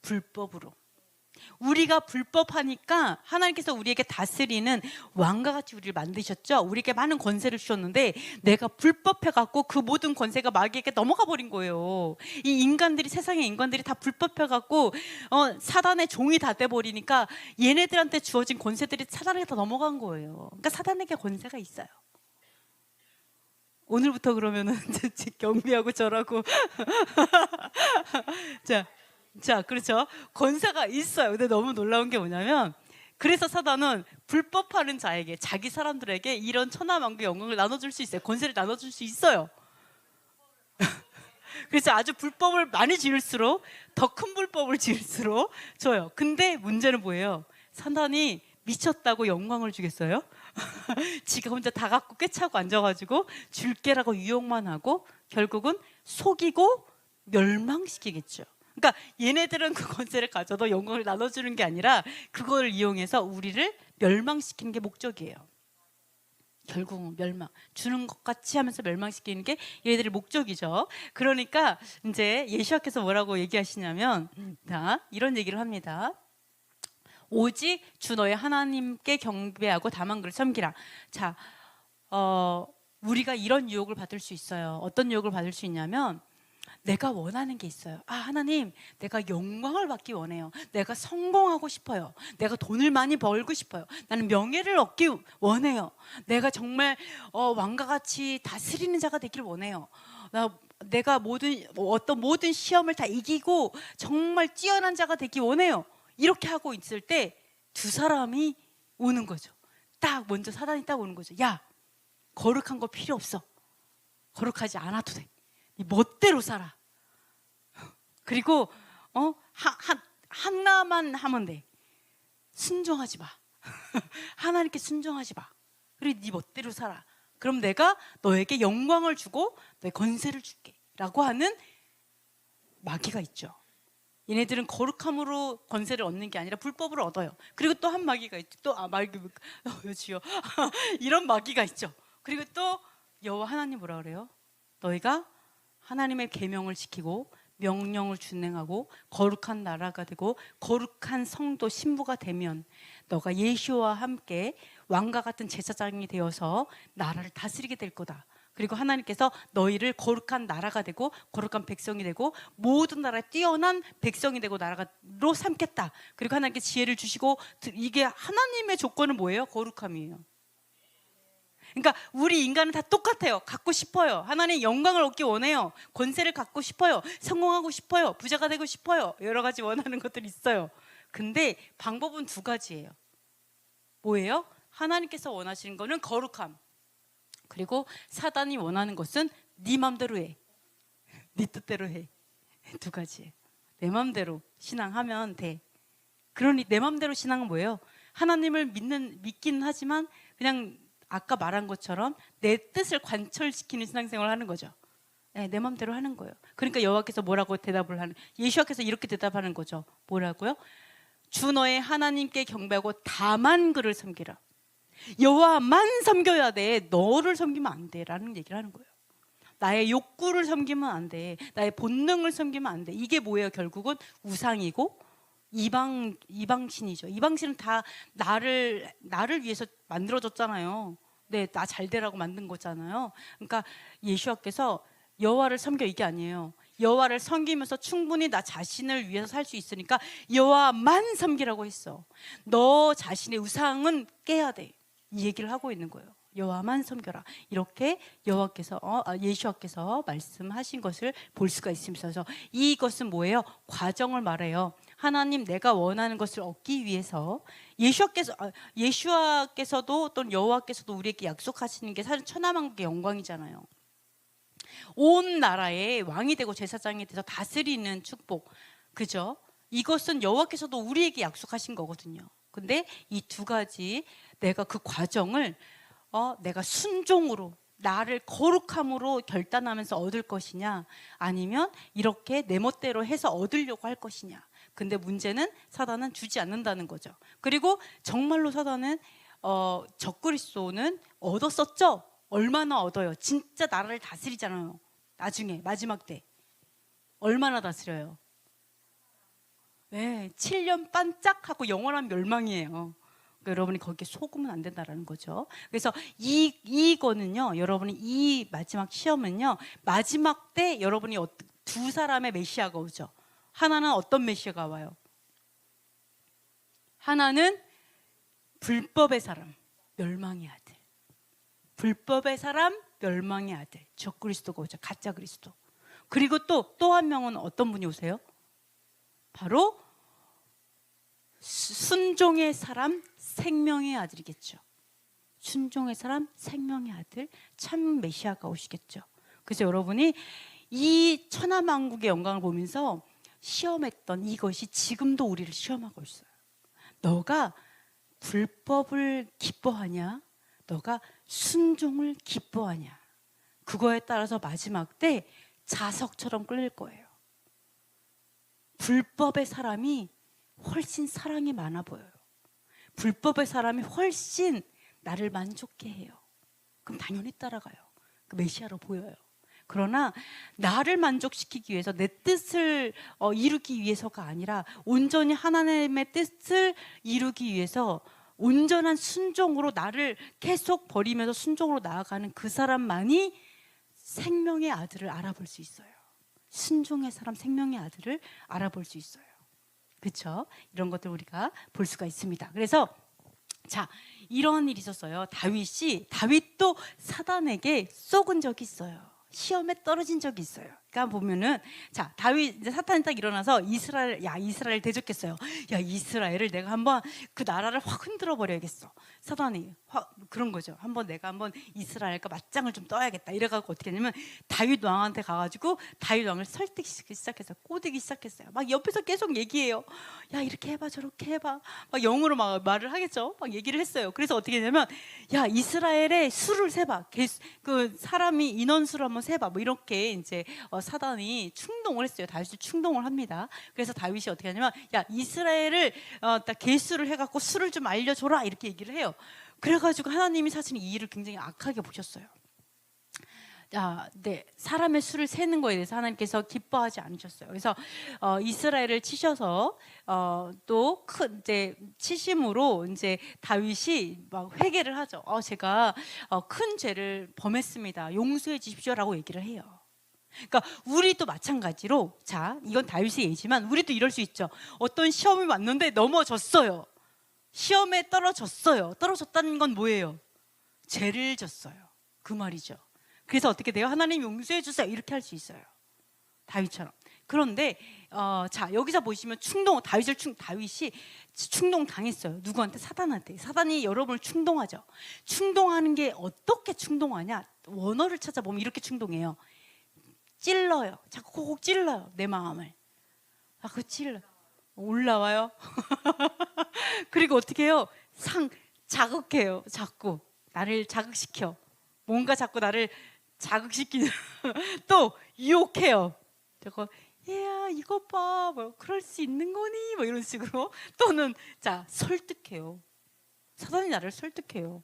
불법으로. 우리가 불법하니까 하나님께서 우리에게 다스리는 왕과 같이 우리를 만드셨죠. 우리에게 많은 권세를 주셨는데 내가 불법해갖고 그 모든 권세가 마귀에게 넘어가 버린 거예요. 세상의 인간들이 다 불법해갖고 사단의 종이 다 돼버리니까 얘네들한테 주어진 권세들이 사단에게 다 넘어간 거예요. 그러니까 사단에게 권세가 있어요. 오늘부터 그러면은 경비하고 절하고 자, 그렇죠. 권세가 있어요. 근데 너무 놀라운 게 뭐냐면, 그래서 사단은 불법하는 자에게, 자기 사람들에게 이런 천하만국의 영광을 나눠줄 수 있어요. 권세를 나눠줄 수 있어요. 그래서 아주 불법을 많이 지을수록, 더 큰 불법을 지을수록 줘요. 근데 문제는 뭐예요? 사단이 미쳤다고 영광을 주겠어요? 지가 혼자 다 갖고 꿰차고 앉아가지고 줄게라고 유혹만 하고 결국은 속이고 멸망시키겠죠. 그러니까 얘네들은 그 권세를 가져도 영광을 나눠주는 게 아니라 그걸 이용해서 우리를 멸망시키는 게 목적이에요. 결국은 주는 것 같이 하면서 멸망시키는 게 얘네들의 목적이죠. 그러니까 이제 예수님께서 뭐라고 얘기하시냐면, 이런 얘기를 합니다. 오직 주 너의 하나님께 경배하고 다만 그를 섬기라. 자, 우리가 이런 유혹을 받을 수 있어요. 어떤 유혹을 받을 수 있냐면, 내가 원하는 게 있어요. 하나님, 내가 영광을 받기 원해요. 내가 성공하고 싶어요. 내가 돈을 많이 벌고 싶어요. 나는 명예를 얻기 원해요. 내가 정말 왕과 같이 다스리는 자가 되기를 원해요. 내가 모든 시험을 다 이기고 정말 뛰어난 자가 되기 원해요. 이렇게 하고 있을 때 두 사람이 오는 거죠. 먼저 사단이 딱 오는 거죠. 야, 거룩한 거 필요 없어. 거룩하지 않아도 돼. 네 멋대로 살아. 그리고 하나만 하면 돼. 순종하지 마. 하나님께 순종하지 마. 그리고 네 멋대로 살아. 그럼 내가 너에게 영광을 주고 너의 권세를 줄게 라고 하는 마귀가 있죠. 얘네들은 거룩함으로 권세를 얻는 게 아니라 불법으로 얻어요. 그리고 또 한 마귀가 있죠. 또 마귀 주여 이런 마귀가 있죠. 그리고 또 여호와 하나님 뭐라 그래요? 너희가 하나님의 계명을 지키고 명령을 준행하고 거룩한 나라가 되고 거룩한 성도 신부가 되면 너가 예수와 함께 왕과 같은 제사장이 되어서 나라를 다스리게 될 거다. 그리고 하나님께서 너희를 거룩한 나라가 되고 거룩한 백성이 되고 모든 나라에 뛰어난 백성이 되고 나라로 삼겠다. 그리고 하나님께 지혜를 주시고, 이게 하나님의 조건은 뭐예요? 거룩함이에요. 그러니까 우리 인간은 다 똑같아요. 갖고 싶어요. 하나님 영광을 얻기 원해요. 권세를 갖고 싶어요. 성공하고 싶어요. 부자가 되고 싶어요. 여러 가지 원하는 것들이 있어요. 근데 방법은 두 가지예요. 뭐예요? 하나님께서 원하시는 거는 거룩함. 그리고 사단이 원하는 것은 네 맘대로 해. 네 뜻대로 해. 두 가지예요. 내 맘대로 신앙하면 돼. 그러니 내 맘대로 신앙은 뭐예요? 하나님을 믿기는 하지만 그냥 아까 말한 것처럼 내 뜻을 관철시키는 신앙생활을 하는 거죠. 네, 내 맘대로 하는 거예요. 그러니까 여호와께서 뭐라고 대답을 하는, 예수와께서 이렇게 대답하는 거죠. 뭐라고요? 주 너의 하나님께 경배하고 다만 그를 섬기라. 여호와만 섬겨야 돼. 너를 섬기면 안 돼 라는 얘기를 하는 거예요. 나의 욕구를 섬기면 안 돼. 나의 본능을 섬기면 안 돼. 이게 뭐예요? 결국은 우상이고 이방신이죠. 이방신은 다 나를 위해서 만들어졌잖아요. 네, 나 잘 되라고 만든 거잖아요. 그러니까 예수와께서 여호와를 섬겨 이게 아니에요. 여호와를 섬기면서 충분히 나 자신을 위해서 살 수 있으니까 여호와만 섬기라고 했어. 너 자신의 우상은 깨야 돼. 이 얘기를 하고 있는 거예요. 여호와만 섬겨라. 이렇게 예수와께서 말씀하신 것을 볼 수가 있습니다. 그래서 이것은 뭐예요? 과정을 말해요. 하나님 내가 원하는 것을 얻기 위해서 예수와께서도 또는 여호와께서도 우리에게 약속하시는 게 사실 천하만국의 영광이잖아요. 온 나라의 왕이 되고 제사장이 돼서 다스리는 축복, 그죠? 이것은 여호와께서도 우리에게 약속하신 거거든요. 근데 이 두 가지, 내가 그 과정을 내가 순종으로 나를 거룩함으로 결단하면서 얻을 것이냐, 아니면 이렇게 내 멋대로 해서 얻으려고 할 것이냐. 근데 문제는 사단은 주지 않는다는 거죠. 그리고 정말로 사단은 적그리스도는 얻었었죠. 얼마나 얻어요? 진짜 나라를 다스리잖아요. 나중에 마지막 때 얼마나 다스려요? 네, 7년 반짝하고 영원한 멸망이에요. 그러니까 여러분이 거기에 속으면 안 된다라는 거죠. 그래서 이거는요, 여러분이 이 마지막 시험은요, 마지막 때 여러분이 두 사람의 메시아가 오죠. 하나는 어떤 메시아가 와요? 하나는 불법의 사람, 멸망의 아들. 불법의 사람, 멸망의 아들. 적그리스도가 오죠. 가짜 그리스도. 그리고 또 한 명은 어떤 분이 오세요? 바로 순종의 사람, 생명의 아들이겠죠. 순종의 사람, 생명의 아들, 참 메시아가 오시겠죠. 그래서 여러분이 이 천하만국의 영광을 보면서 시험했던 이것이 지금도 우리를 시험하고 있어요. 너가 불법을 기뻐하냐? 너가 순종을 기뻐하냐? 그거에 따라서 마지막 때 자석처럼 끌릴 거예요. 불법의 사람이 훨씬 사랑이 많아 보여요. 불법의 사람이 훨씬 나를 만족해 해요. 그럼 당연히 따라가요. 그 메시아로 보여요. 그러나 나를 만족시키기 위해서, 내 뜻을 이루기 위해서가 아니라 온전히 하나님의 뜻을 이루기 위해서 온전한 순종으로 나를 계속 버리면서 순종으로 나아가는 그 사람만이 생명의 아들을 알아볼 수 있어요. 순종의 사람, 생명의 아들을 알아볼 수 있어요. 그렇죠? 이런 것들 우리가 볼 수가 있습니다. 그래서 자, 이런 일이 있었어요. 다윗도 사단에게 쏘은 적이 있어요. 시험에 떨어진 적이 있어요. 그러니까 보면은, 자, 다윗 이제 사탄이 딱 일어나서 이스라엘 대적했어요. 야, 이스라엘을 내가 한번 그 나라를 확 흔들어 버려야겠어. 사단이 그런 거죠. 내가 한번 이스라엘과 맞짱을 좀 떠야겠다. 이래가지고 어떻게 했냐면 다윗 왕한테 가가지고 다윗 왕을 설득시키기 시작했어요. 꼬드기 시작했어요. 막 옆에서 계속 얘기해요. 야 이렇게 해봐 저렇게 해봐 막 영어로 막 말을 하겠죠. 막 얘기를 했어요. 그래서 어떻게 되냐면 야 이스라엘의 수를 세봐. 그 사람이 인원수를 한번 세봐. 뭐 이렇게 이제 사단이 충동을 했어요. 다윗이 충동을 합니다. 그래서 다윗이 어떻게 하냐면 야 이스라엘을 딱 개수를 해갖고 수를 좀 알려줘라 이렇게 얘기를 해요. 그래가지고 하나님이 사실 이 일을 굉장히 악하게 보셨어요. 네, 사람의 수를 세는 거에 대해서 하나님께서 기뻐하지 않으셨어요. 그래서 이스라엘을 치셔서 또 큰 이제 치심으로 이제 다윗이 막 회개를 하죠. 제가 큰 죄를 범했습니다. 용서해 주십시오라고 얘기를 해요. 그러니까 우리도 마찬가지로 자 이건 다윗의 예지만 우리도 이럴 수 있죠. 어떤 시험이 왔는데 넘어졌어요. 시험에 떨어졌어요. 떨어졌다는 건 뭐예요? 죄를 졌어요. 그 말이죠. 그래서 어떻게 돼요? 하나님 용서해 주세요 이렇게 할 수 있어요. 다윗처럼. 그런데 자 여기서 보시면 다윗이 충동 당했어요. 누구한테? 사단한테. 사단이 여러분을 충동하죠. 충동하는 게 어떻게 충동하냐? 원어를 찾아보면 이렇게 충동해요. 찔러요. 자꾸 콕콕 찔러요. 내 마음을. 그 찔러. 올라와요. 그리고 어떻게 해요? 자극해요. 자꾸 나를 자극시켜. 뭔가 자꾸 나를 자극시키는 또 유혹해요. 저거 야 이거 봐, 뭐 그럴 수 있는 거니, 뭐 이런 식으로. 또는 자 설득해요. 사단이 나를 설득해요.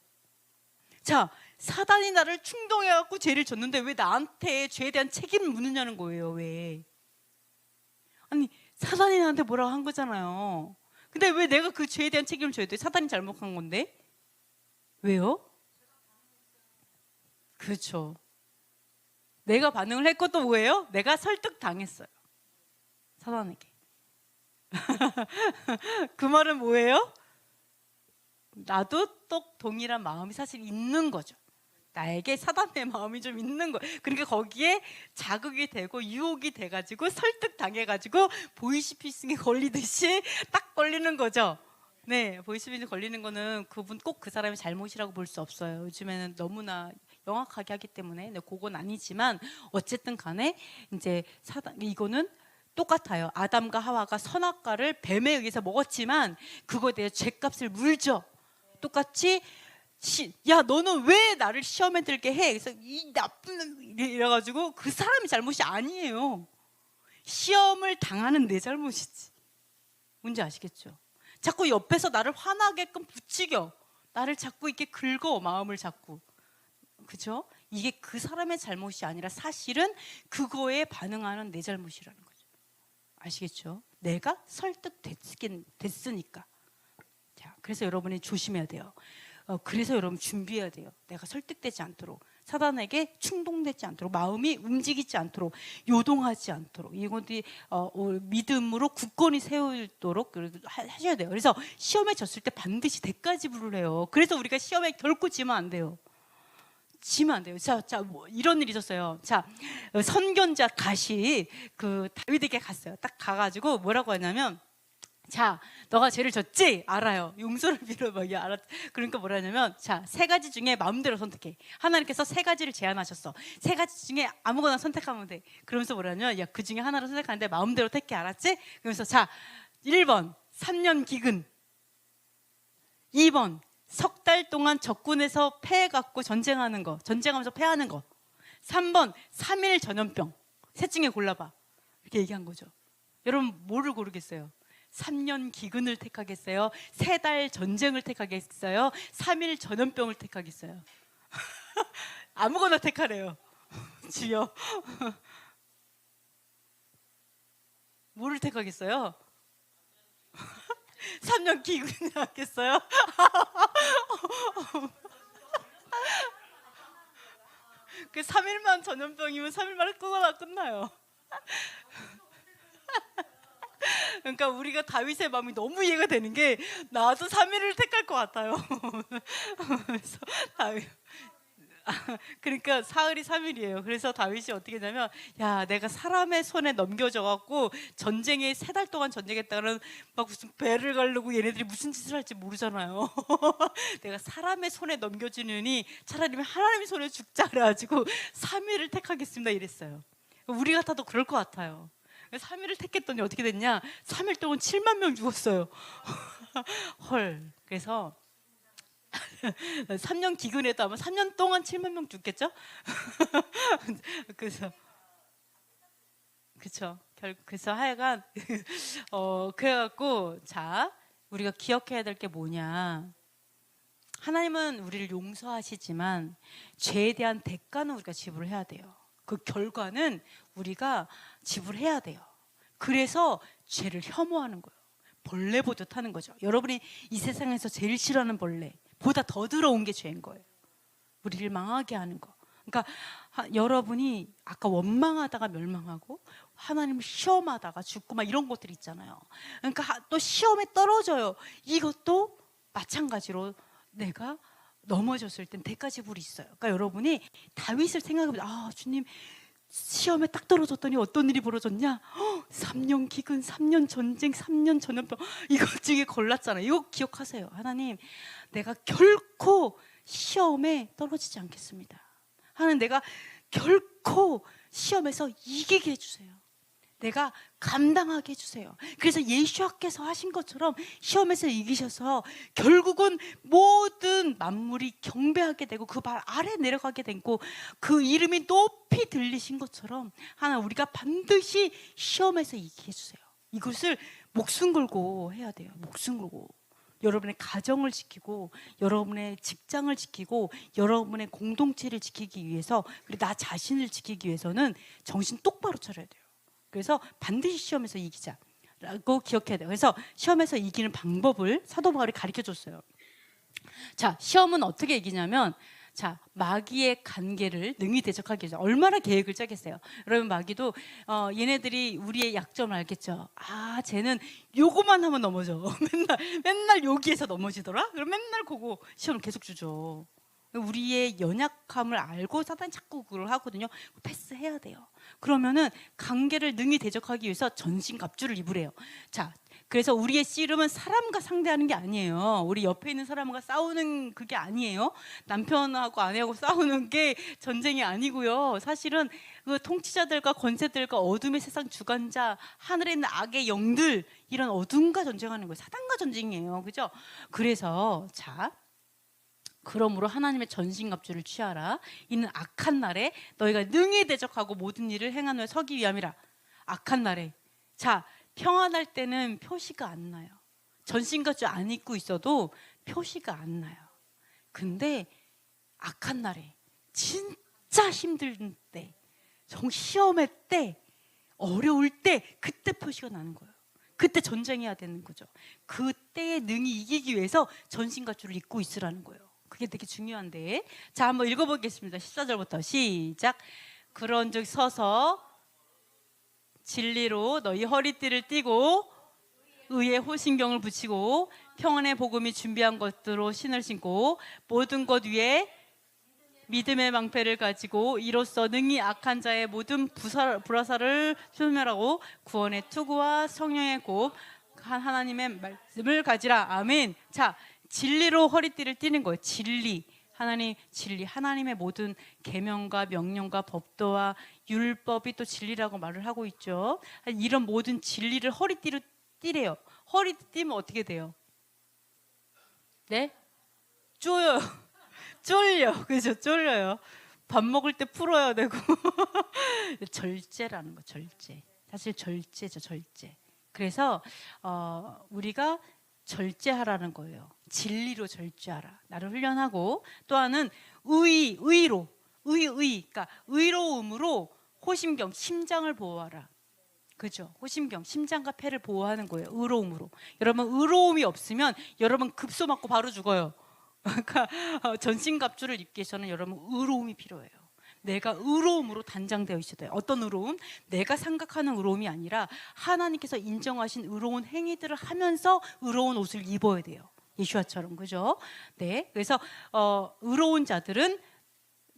자 사단이 나를 충동해갖고 죄를 졌는데 왜 나한테 죄에 대한 책임을 묻느냐는 거예요. 왜? 아니 사단이 나한테 뭐라고 한 거잖아요. 근데 왜 내가 그 죄에 대한 책임을 져야 돼? 사단이 잘못한 건데. 왜요? 그렇죠. 내가 반응을 했고 또 뭐예요? 내가 설득당했어요. 사단에게. 그 말은 뭐예요? 나도 또 동일한 마음이 사실 있는 거죠. 나에게 사단의 마음이 좀 있는 거예요. 그러니까 거기에 자극이 되고 유혹이 돼가지고 설득당해가지고 보이스피싱에 걸리듯이 딱 걸리는 거죠. 네, 보이스피싱에 걸리는 거는 그분 꼭 그 사람의 잘못이라고 볼 수 없어요. 요즘에는 너무나 명확하게 하기 때문에. 네, 그건 아니지만 어쨌든 간에 이제 이거는 똑같아요. 아담과 하와가 선악과를 뱀에 의해서 먹었지만 그거에 대해 죄값을 물죠. 똑같이 야 너는 왜 나를 시험에 들게 해? 그래서 이 나쁜 이래가지고 그 사람이 잘못이 아니에요. 시험을 당하는 내 잘못이지. 뭔지 아시겠죠? 자꾸 옆에서 나를 화나게끔 부추겨. 나를 자꾸 이렇게 긁어. 마음을 자꾸. 그죠? 이게 그 사람의 잘못이 아니라 사실은 그거에 반응하는 내 잘못이라는 거죠. 아시겠죠? 내가 설득됐으니까. 자, 그래서 여러분이 조심해야 돼요. 그래서 여러분 준비해야 돼요. 내가 설득되지 않도록, 사단에게 충동되지 않도록, 마음이 움직이지 않도록, 요동하지 않도록, 이것이 믿음으로 굳건히 세우도록 하셔야 돼요. 그래서 시험에 졌을 때 반드시 대가 지불을 해요. 그래서 우리가 시험에 결코 지면 안 돼요. 지면 안 돼요. 자, 뭐 이런 일이 있었어요. 자, 선견자 갓이 그 다윗에게 갔어요. 딱 가가지고 뭐라고 하냐면, 자, 너가 죄를 졌지? 알아요. 용서를 빌어 막 알았. 그러니까 뭐라냐면, 자, 세 가지 중에 마음대로 선택해. 하나님께서 세 가지를 제안하셨어. 세 가지 중에 아무거나 선택하면 돼. 그러면서 뭐라냐면, 야, 그 중에 하나를 선택하는데 마음대로 택해. 알았지? 그러면서 자, 1번 3년 기근, 2번 석 달 동안 적군에서 패해갖고 전쟁하는 거, 전쟁하면서 패하는 거, 3번 3일 전염병. 셋 중에 골라봐. 이렇게 얘기한 거죠. 여러분 뭐를 고르겠어요? 3년 기근을 택하겠어요? 3달 전쟁을 택하겠어요? 3일 전염병을 택하겠어요? 아무거나 택하래요. 주여. 뭐를 택하겠어요? 3년 기근을 하겠어요? 그 3일만 전염병이면 3일 만에 끝나요. 그러니까 우리가 다윗의 마음이 너무 이해가 되는 게, 나도 3일을 택할 것 같아요. 그래서 다윗, 그러니까 사흘이 3일이에요. 그래서 다윗이 어떻게 했냐면, 야, 내가 사람의 손에 넘겨져갖고 전쟁에 3달 동안 전쟁했다가는 막 무슨 배를 가르고 얘네들이 무슨 짓을 할지 모르잖아요. 내가 사람의 손에 넘겨지느니 차라리 하나님의 손에 죽자 그래가지고 3일을 택하겠습니다 이랬어요. 우리 같아도 그럴 것 같아요. 3일을 택했더니 어떻게 됐냐? 3일 동안 7만 명 죽었어요. 헐. 그래서 3년 기근에도 아마 3년 동안 7만 명 죽겠죠? 그래서 그쵸. 그래서 하여간 그래갖고 자 우리가 기억해야 될 게 뭐냐? 하나님은 우리를 용서하시지만 죄에 대한 대가는 우리가 지불을 해야 돼요. 그 결과는 우리가 지불해야 돼요. 그래서 죄를 혐오하는 거예요. 벌레 보듯 하는 거죠. 여러분이 이 세상에서 제일 싫어하는 벌레 보다 더 더러운 게 죄인 거예요. 우리를 망하게 하는 거. 그러니까 여러분이 아까 원망하다가 멸망하고 하나님을 시험하다가 죽고 막 이런 것들 있잖아요. 그러니까 또 시험에 떨어져요. 이것도 마찬가지로 내가 넘어졌을 땐 대가 지불이 있어요. 그러니까 여러분이 다윗을 생각해보세요. 아 주님 시험에 딱 떨어졌더니 어떤 일이 벌어졌냐? 3년 기근, 3년 전쟁, 3년 전염병 이것 중에 골랐잖아요. 이거 기억하세요. 하나님 내가 결코 시험에 떨어지지 않겠습니다. 하나님 내가 결코 시험에서 이기게 해주세요. 내가 감당하게 해주세요. 그래서 예수님께서 하신 것처럼 시험에서 이기셔서 결국은 모든 만물이 경배하게 되고 그 발 아래 내려가게 되고 그 이름이 높이 들리신 것처럼 하나님 우리가 반드시 시험에서 이기게 해주세요. 이것을 목숨 걸고 해야 돼요. 목숨 걸고. 여러분의 가정을 지키고 여러분의 직장을 지키고 여러분의 공동체를 지키기 위해서 그리고 나 자신을 지키기 위해서는 정신 똑바로 차려야 돼요. 그래서 반드시 시험에서 이기자라고 기억해야 돼요. 그래서 시험에서 이기는 방법을 사도 바울이 가르쳐줬어요. 자, 시험은 어떻게 이기냐면 자, 마귀의 간계를 능히 대적하기 위해서 얼마나 계획을 짜겠어요. 여러분 마귀도 얘네들이 우리의 약점을 알겠죠. 아, 쟤는 요거만 하면 넘어져. 맨날 여기에서 넘어지더라. 그럼 맨날 그거 시험을 계속 주죠. 우리의 연약함을 알고 사단이 자꾸 그걸 하거든요. 패스해야 돼요. 그러면은 관계를 능히 대적하기 위해서 전신갑주를 입으래요. 자, 그래서 우리의 씨름은 사람과 상대하는 게 아니에요. 우리 옆에 있는 사람과 싸우는 그게 아니에요. 남편하고 아내하고 싸우는 게 전쟁이 아니고요. 사실은 그 통치자들과 권세들과 어둠의 세상 주관자, 하늘에 있는 악의 영들 이런 어둠과 전쟁하는 거예요. 사단과 전쟁이에요. 그죠? 그래서 자. 그러므로 하나님의 전신갑주를 취하라. 이는 악한 날에 너희가 능히 대적하고 모든 일을 행한 후에 서기 위함이라. 악한 날에. 자, 평안할 때는 표시가 안 나요. 전신갑주 안 입고 있어도 표시가 안 나요. 근데 악한 날에 진짜 힘든 때, 시험의 때, 어려울 때 그때 표시가 나는 거예요. 그때 전쟁해야 되는 거죠. 그때에 능히 이기기 위해서 전신갑주를 입고 있으라는 거예요. 그게 되게 중요한데 자 한번 읽어보겠습니다. 14절부터 시작. 그런즉 서서 진리로 너희 허리띠를 띠고 의의 호신경을 붙이고 평안의 복음이 준비한 것들로 신을 신고 모든 것 위에 믿음의 방패를 가지고 이로써 능히 악한 자의 모든 불화살을 소멸하고 구원의 투구와 성령의 곱 하나님의 말씀을 가지라. 아멘. 자, 진리로 허리띠를 띠는 거예요. 진리. 하나님 진리. 하나님의 모든 계명과 명령과 법도와 율법이 또 진리라고 말을 하고 있죠. 이런 모든 진리를 허리띠로 띠래요. 허리띠 띠면 어떻게 돼요? 네? 쪼여요. 쫄려. 그죠? 쫄려요. 밥 먹을 때 풀어야 되고. 절제라는 거. 절제. 사실 절제죠. 절제. 그래서 우리가 절제하라는 거예요. 진리로 절제하라. 나를 훈련하고 또 하나는 의로 그러니까 의로움으로 호심경 심장을 보호하라. 그죠? 호심경 심장과 폐를 보호하는 거예요. 의로움으로. 여러분 의로움이 없으면 여러분 급소 맞고 바로 죽어요. 그러니까 전신갑주를 입기 위해서는 여러분 의로움이 필요해요. 내가 의로움으로 단장되어 있어야 돼요. 어떤 의로움? 내가 생각하는 의로움이 아니라 하나님께서 인정하신 의로운 행위들을 하면서 의로운 옷을 입어야 돼요. 예수아처럼. 그죠? 네. 그래서 의로운 자들은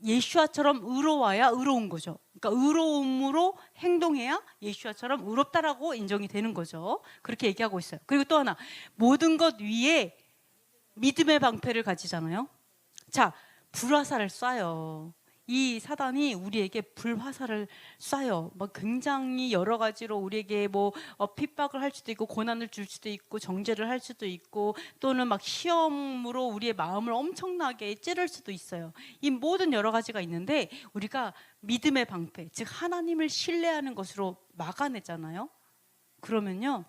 예수아처럼 의로워야 의로운 거죠. 그러니까 의로움으로 행동해야 예수아처럼 의롭다라고 인정이 되는 거죠. 그렇게 얘기하고 있어요. 그리고 또 하나, 모든 것 위에 믿음의 방패를 가지잖아요. 자, 불화살을 쏴요. 이 사단이 우리에게 불화살을 쏴요. 막 굉장히 여러 가지로 우리에게 뭐 핍박을 할 수도 있고 고난을 줄 수도 있고 정죄를 할 수도 있고 또는 막 시험으로 우리의 마음을 엄청나게 찌를 수도 있어요. 이 모든 여러 가지가 있는데 우리가 믿음의 방패, 즉 하나님을 신뢰하는 것으로 막아내잖아요. 그러면요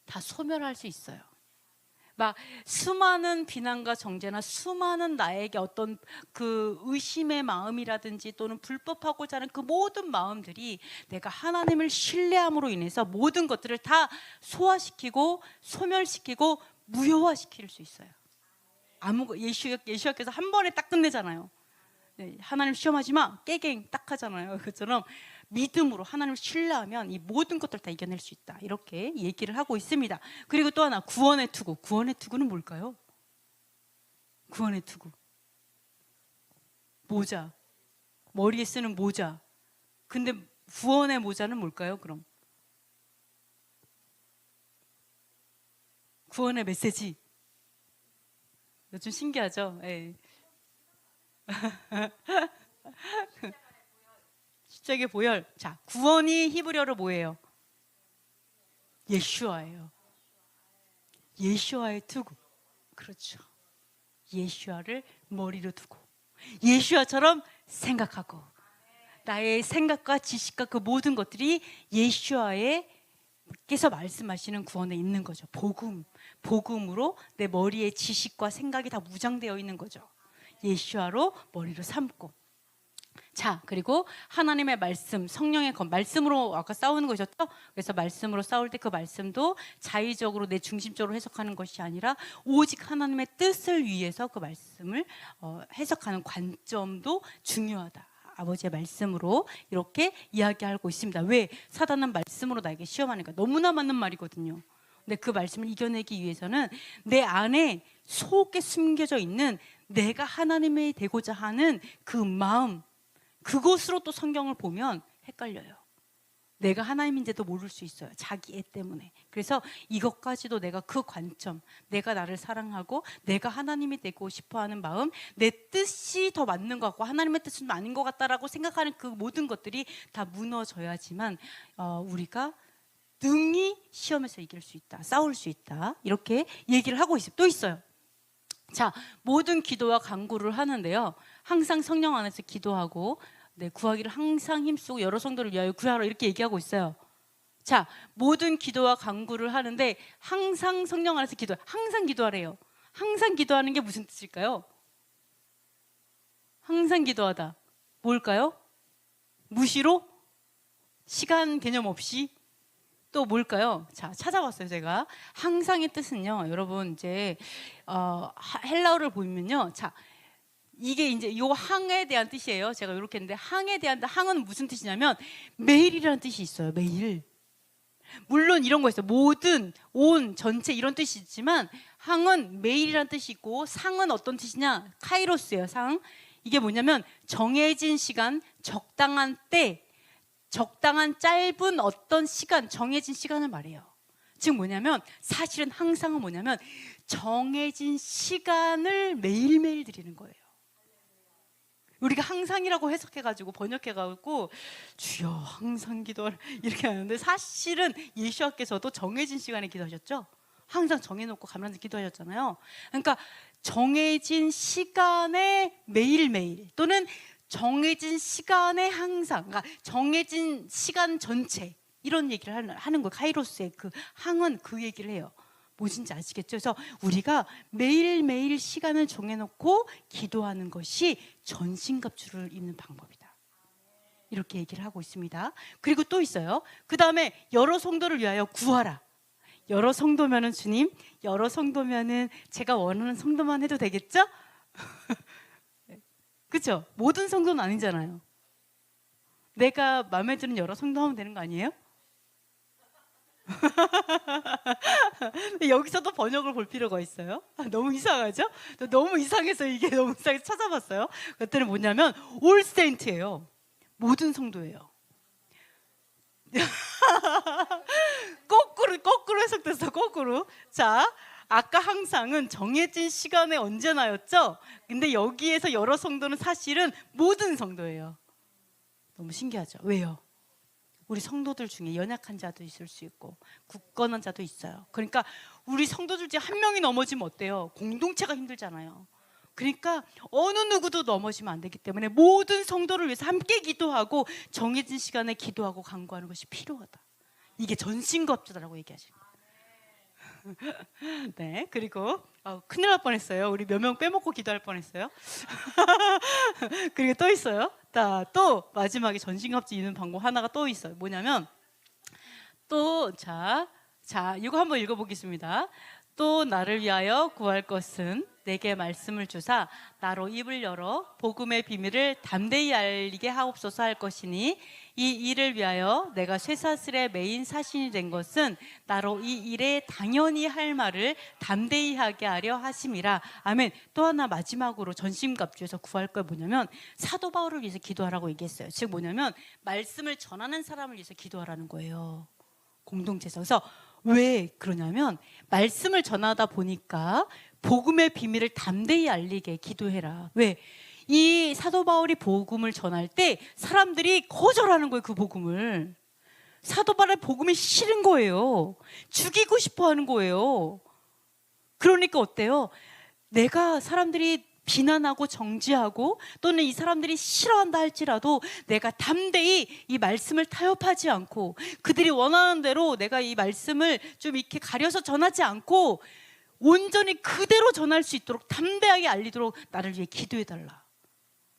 다 소멸할 수 있어요. 막 수많은 비난과 정죄나 수많은 나에게 어떤 그 의심의 마음이라든지 또는 불법하고자 하는 그 모든 마음들이 내가 하나님을 신뢰함으로 인해서 모든 것들을 다 소화시키고 소멸시키고 무효화시킬 수 있어요. 예수께서 한 번에 딱 끝내잖아요. 네, 하나님 시험하지 마, 깨갱 딱 하잖아요. 그처럼 믿음으로 하나님을 신뢰하면 이 모든 것들 다 이겨낼 수 있다. 이렇게 얘기를 하고 있습니다. 그리고 또 하나 구원의 투구. 구원의 투구는 뭘까요? 구원의 투구. 모자. 머리에 쓰는 모자. 근데 구원의 모자는 뭘까요? 그럼 구원의 메시지. 좀 신기하죠? 네. 십자가의 보혈. 자, 구원이 히브리어로 뭐예요? 예슈아예요. 예슈아의 투구. 그렇죠. 예슈아를 머리로 두고 예슈아처럼 생각하고 나의 생각과 지식과 그 모든 것들이 예슈아께서 말씀하시는 구원에 있는 거죠. 복음으로 내 머리에 지식과 생각이 다 무장되어 있는 거죠. 예슈아로 머리로 삼고. 자, 그리고 하나님의 말씀, 성령의 말씀으로 아까 싸우는 것이었죠. 그래서 말씀으로 싸울 때 그 말씀도 자의적으로 내 중심적으로 해석하는 것이 아니라 오직 하나님의 뜻을 위해서 그 말씀을 해석하는 관점도 중요하다. 아버지의 말씀으로 이렇게 이야기하고 있습니다. 왜? 사단은 말씀으로 나에게 시험하니까. 너무나 맞는 말이거든요. 근데 그 말씀을 이겨내기 위해서는 내 안에 속에 숨겨져 있는 내가 하나님이 되고자 하는 그 마음, 그것으로 또 성경을 보면 헷갈려요. 내가 하나님인지도 모를 수 있어요. 자기 애 때문에. 그래서 이것까지도 내가 그 관점, 내가 나를 사랑하고 내가 하나님이 되고 싶어하는 마음, 내 뜻이 더 맞는 것 같고 하나님의 뜻은 아닌 것 같다라고 생각하는 그 모든 것들이 다 무너져야지만 우리가 능히 시험에서 이길 수 있다, 싸울 수 있다, 이렇게 얘기를 하고 있어요. 또 있어요. 자, 모든 기도와 간구를 하는데요, 항상 성령 안에서 기도하고 구하기를 항상 힘쓰고 여러 성도를 위하여 구하라, 이렇게 얘기하고 있어요. 자, 모든 기도와 간구를 하는데 항상 성령 안에서 항상 기도하래요. 항상 기도하는 게 무슨 뜻일까요? 항상 기도하다 뭘까요? 무시로? 시간 개념 없이? 또 뭘까요? 자, 찾아봤어요. 제가 항상의 뜻은요, 여러분 이제 헬라어를 보면요, 자, 이게 이제 요 항에 대한 뜻이에요. 제가 이렇게 했는데 항에 대한, 항은 무슨 뜻이냐면 매일이라는 뜻이 있어요. 매일. 물론 이런 거 있어요. 모든, 온, 전체 이런 뜻이 있지만 항은 매일이라는 뜻이 있고, 상은 어떤 뜻이냐? 카이로스예요. 상. 이게 뭐냐면 정해진 시간, 적당한 때, 적당한 짧은 어떤 시간, 정해진 시간을 말해요. 즉 뭐냐면 사실은 항상은 뭐냐면 정해진 시간을 매일매일 드리는 거예요. 우리가 항상이라고 해석해가지고 번역해가지고 주여 항상 기도를 이렇게 하는데, 사실은 예수께서도 정해진 시간에 기도하셨죠. 항상 정해놓고 가면서 기도하셨잖아요. 그러니까 정해진 시간에 매일매일, 또는 정해진 시간에 항상, 그러니까 정해진 시간 전체, 이런 얘기를 하는 거예요. 카이로스의 그 항은 그 얘기를 해요. 무엇인지 아시겠죠? 그래서 우리가 매일매일 시간을 정해놓고 기도하는 것이 전신갑주를 입는 방법이다, 이렇게 얘기를 하고 있습니다. 그리고 또 있어요. 그 다음에 여러 성도를 위하여 구하라. 여러 성도면은 주님, 여러 성도면은 제가 원하는 성도만 해도 되겠죠? 그렇죠? 모든 성도는 아니잖아요. 내가 마음에 드는 여러 성도 하면 되는 거 아니에요? 여기서도 번역을 볼 필요가 있어요? 너무 이상하죠? 너무 이상해서 이게 너무 이상해서 찾아봤어요. 그때는 뭐냐면 all saint예요. 모든 성도예요. 거꾸로 해석됐어. 거꾸로. 자, 아까 항상은 정해진 시간에 언제나였죠? 근데 여기에서 여러 성도는 사실은 모든 성도예요. 너무 신기하죠? 왜요? 우리 성도들 중에 연약한 자도 있을 수 있고 굳건한 자도 있어요. 그러니까 우리 성도들 중에 한 명이 넘어지면 어때요? 공동체가 힘들잖아요. 그러니까 어느 누구도 넘어지면 안 되기 때문에 모든 성도를 위해서 함께 기도하고 정해진 시간에 기도하고 간구하는 것이 필요하다. 이게 전신갑주다라고 얘기하죠. 네, 그리고 큰일 날 뻔했어요. 우리 몇 명 빼먹고 기도할 뻔했어요. 그리고 또 있어요. 또 마지막에 전신갑주 있는 방법 하나가 또 있어요. 뭐냐면 이거 한번 읽어보겠습니다. 또 나를 위하여 구할 것은 내게 말씀을 주사 나로 입을 열어 복음의 비밀을 담대히 알리게 하옵소서 할 것이니 이 일을 위하여 내가 쇠사슬의 메인 사신이 된 것은 나로 이 일에 당연히 할 말을 담대히 하게 하려 하심이라. 아멘. 또 하나 마지막으로 전심갑주에서 구할 거 뭐냐면 사도 바울을 위해서 기도하라고 얘기했어요. 즉 뭐냐면 말씀을 전하는 사람을 위해서 기도하라는 거예요. 공동체에서. 그래서 왜 그러냐면 말씀을 전하다 보니까 복음의 비밀을 담대히 알리게 기도해라. 왜? 이 사도 바울이 복음을 전할 때 사람들이 거절하는 거예요. 그 복음을. 사도 바울의 복음이 싫은 거예요. 죽이고 싶어 하는 거예요. 그러니까 어때요? 내가 사람들이 비난하고 정지하고 또는 이 사람들이 싫어한다 할지라도 내가 담대히 이 말씀을 타협하지 않고 그들이 원하는 대로 내가 이 말씀을 좀 이렇게 가려서 전하지 않고 온전히 그대로 전할 수 있도록 담대하게 알리도록 나를 위해 기도해달라.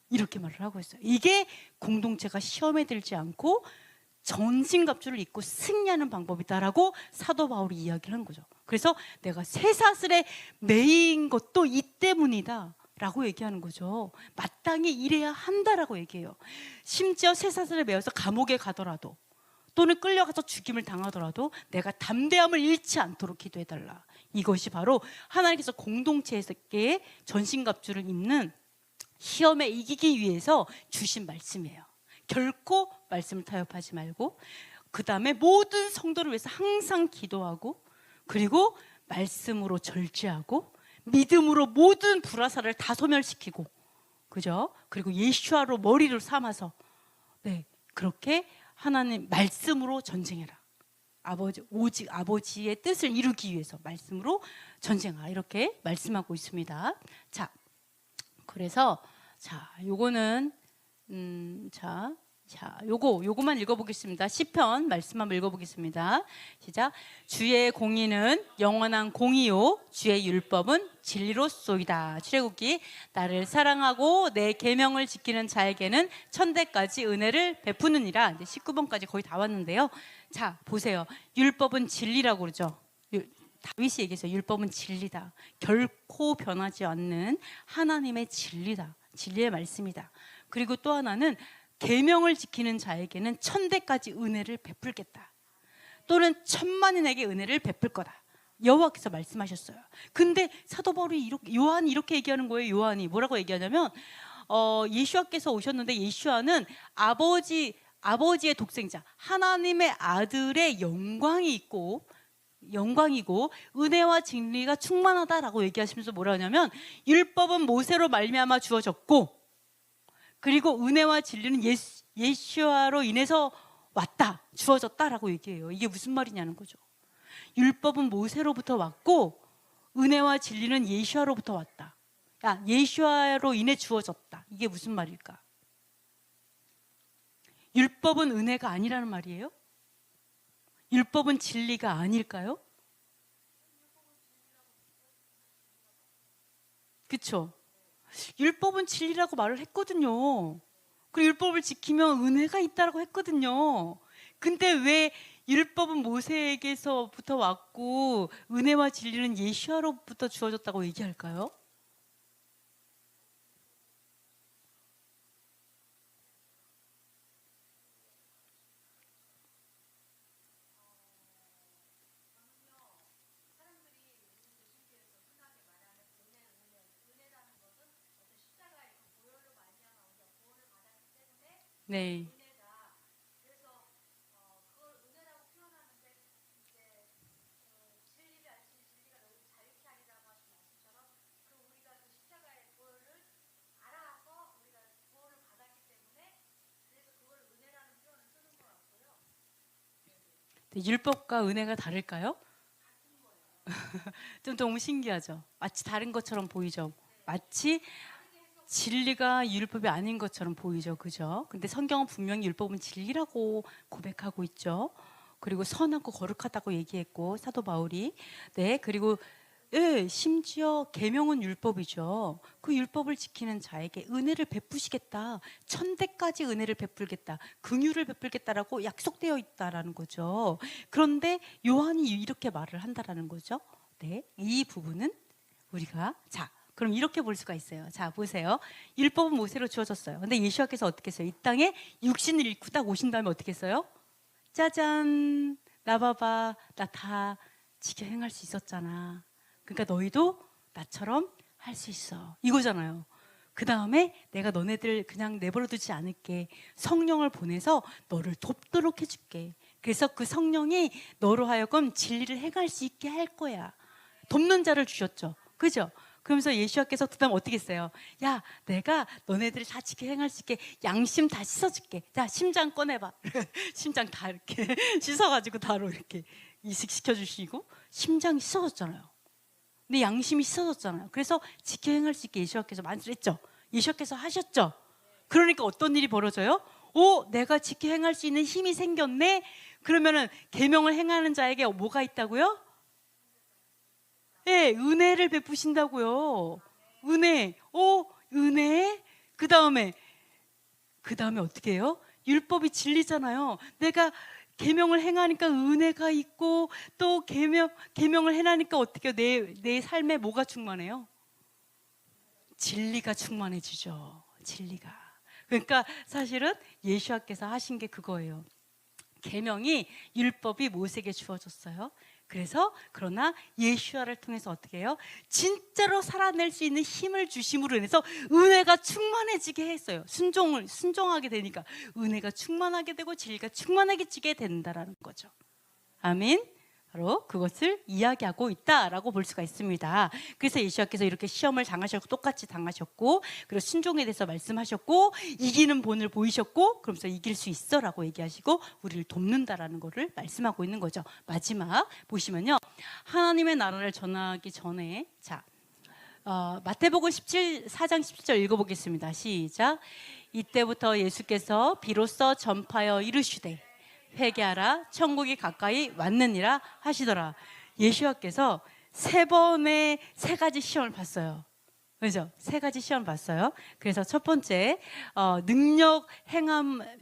이렇게 말을 하고 있어요. 이게 공동체가 시험에 들지 않고 전신갑주를 입고 승리하는 방법이다라고 사도 바울이 이야기를 한 거죠. 그래서 내가 쇠사슬에 매인 것도 이 때문이다 라고 얘기하는 거죠. 마땅히 일해야 한다라고 얘기해요. 심지어 쇠사슬에 매여서 감옥에 가더라도 또는 끌려가서 죽임을 당하더라도 내가 담대함을 잃지 않도록 기도해달라. 이것이 바로 하나님께서 공동체에서의 전신갑주를 입는 시험에 이기기 위해서 주신 말씀이에요. 결코 말씀을 타협하지 말고 그 다음에 모든 성도를 위해서 항상 기도하고 그리고 말씀으로 절제하고 믿음으로 모든 불화살을 다 소멸시키고 그죠? 그리고 예수아로 머리를 삼아서 그렇게 하나님 말씀으로 전쟁해라. 오직 아버지의 뜻을 이루기 위해서 말씀으로 전쟁하라. 이렇게 말씀하고 있습니다. 자, 그래서 요거는 요거만 읽어보겠습니다. 시편 말씀 한번 읽어보겠습니다. 시작. 주의 공의는 영원한 공의요 주의 율법은 진리로소이다. 출애굽기. 나를 사랑하고 내 계명을 지키는 자에게는 천대까지 은혜를 베푸느니라. 이제 19번까지 거의 다 왔는데요. 자, 보세요. 율법은 진리라고 그러죠. 다윗이 얘기했어요. 율법은 진리다. 결코 변하지 않는 하나님의 진리다. 진리의 말씀이다. 그리고 또 하나는 계명을 지키는 자에게는 천대까지 은혜를 베풀겠다. 또는 천만인에게 은혜를 베풀 거다. 여호와께서 말씀하셨어요. 근데 사도 바울이 요한이 이렇게 얘기하는 거예요. 요한이 뭐라고 얘기하냐면 예수아께서 오셨는데 예수아는 아버지의 독생자 하나님의 아들의 영광이고 은혜와 진리가 충만하다라고 얘기하시면서 뭐라 하냐면 율법은 모세로 말미암아 주어졌고 그리고 은혜와 진리는 예수아로 인해서 왔다, 주어졌다라고 얘기해요. 이게 무슨 말이냐는 거죠. 율법은 모세로부터 왔고 은혜와 진리는 예수아로부터 왔다. 예수아로 인해 주어졌다. 이게 무슨 말일까? 율법은 은혜가 아니라는 말이에요? 율법은 진리가 아닐까요? 그렇죠? 율법은 진리라고 말을 했거든요. 그리고 율법을 지키면 은혜가 있다라고 했거든요. 근데 왜 율법은 모세에게서부터 왔고 은혜와 진리는 예수아로부터 주어졌다고 얘기할까요? 네. 율법과 은혜가 다를까요? 좀 너무 신기하죠. 마치 다른 것처럼 보이죠. 마치 진리가 율법이 아닌 것처럼 보이죠. 그죠? 근데 성경은 분명히 율법은 진리라고 고백하고 있죠. 그리고 선하고 거룩하다고 얘기했고 사도 바울이. 네, 그리고 예, 심지어 계명은 율법이죠. 그 율법을 지키는 자에게 은혜를 베푸시겠다. 천대까지 은혜를 베풀겠다. 긍휼을 베풀겠다라고 약속되어 있다라는 거죠. 그런데 요한이 이렇게 말을 한다라는 거죠. 네, 이 부분은 우리가 그럼 이렇게 볼 수가 있어요. 자, 보세요. 율법은 모세로 주어졌어요. 근데 예수님께서 어떻게 했어요? 이 땅에 육신을 입고 딱 오신 다음에 어떻게 했어요? 짜잔, 나 봐봐, 나 다 지켜 행할 수 있었잖아. 그러니까 너희도 나처럼 할 수 있어. 이거잖아요. 그 다음에 내가 너네들 그냥 내버려 두지 않을게. 성령을 보내서 너를 돕도록 해줄게. 그래서 그 성령이 너로 하여금 진리를 행할 수 있게 할 거야. 돕는 자를 주셨죠. 그죠? 그러면서 예수님께서 그 다음 어떻게 했어요? 야, 내가 너네들을 다 지켜 행할 수 있게 양심 다 씻어줄게. 자, 심장 꺼내봐. 심장 다 이렇게 씻어가지고 바로 이렇게 이식시켜 주시고 심장이 씻어졌잖아요. 근데 양심이 씻어졌잖아요. 그래서 지켜 행할 수 있게 예수님께서 만들었죠. 예수님께서 하셨죠. 그러니까 어떤 일이 벌어져요? 오, 내가 지켜 행할 수 있는 힘이 생겼네. 그러면은 계명을 행하는 자에게 뭐가 있다고요? 네, 은혜를 베푸신다고요. 은혜. 은혜. 그 다음에 어떻게 해요? 율법이 진리잖아요. 내가 계명을 행하니까 은혜가 있고 또 계명을 행하니까 어떻게 해요? 내 삶에 뭐가 충만해요? 진리가 충만해지죠. 진리가. 그러니까 사실은 예수님께서 하신 게 그거예요. 계명이 율법이 모세에게 주어졌어요. 그래서 그러나 예수와를 통해서 어떻게 해요? 진짜로 살아낼 수 있는 힘을 주심으로 인해서 은혜가 충만해지게 했어요. 순종하게 되니까 은혜가 충만하게 되고 진리가 충만하게 지게 된다라는 거죠. 아멘. 바로 그것을 이야기하고 있다라고 볼 수가 있습니다. 그래서 예수님께서 이렇게 시험을 당하셨고 똑같이 당하셨고 그리고 순종에 대해서 말씀하셨고 이기는 본을 보이셨고 그러면서 이길 수 있어라고 얘기하시고 우리를 돕는다라는 것을 말씀하고 있는 거죠. 마지막 보시면요. 하나님의 나라를 전하기 전에 마태복음 4장 17절 읽어보겠습니다. 시작. 이때부터 예수께서 비로소 전파하여 이르시되 회개하라 천국이 가까이 왔느니라 하시더라. 예수님께서 3번의 3가지 시험을 봤어요. 그죠? 3가지 시험을 봤어요. 그래서 첫 번째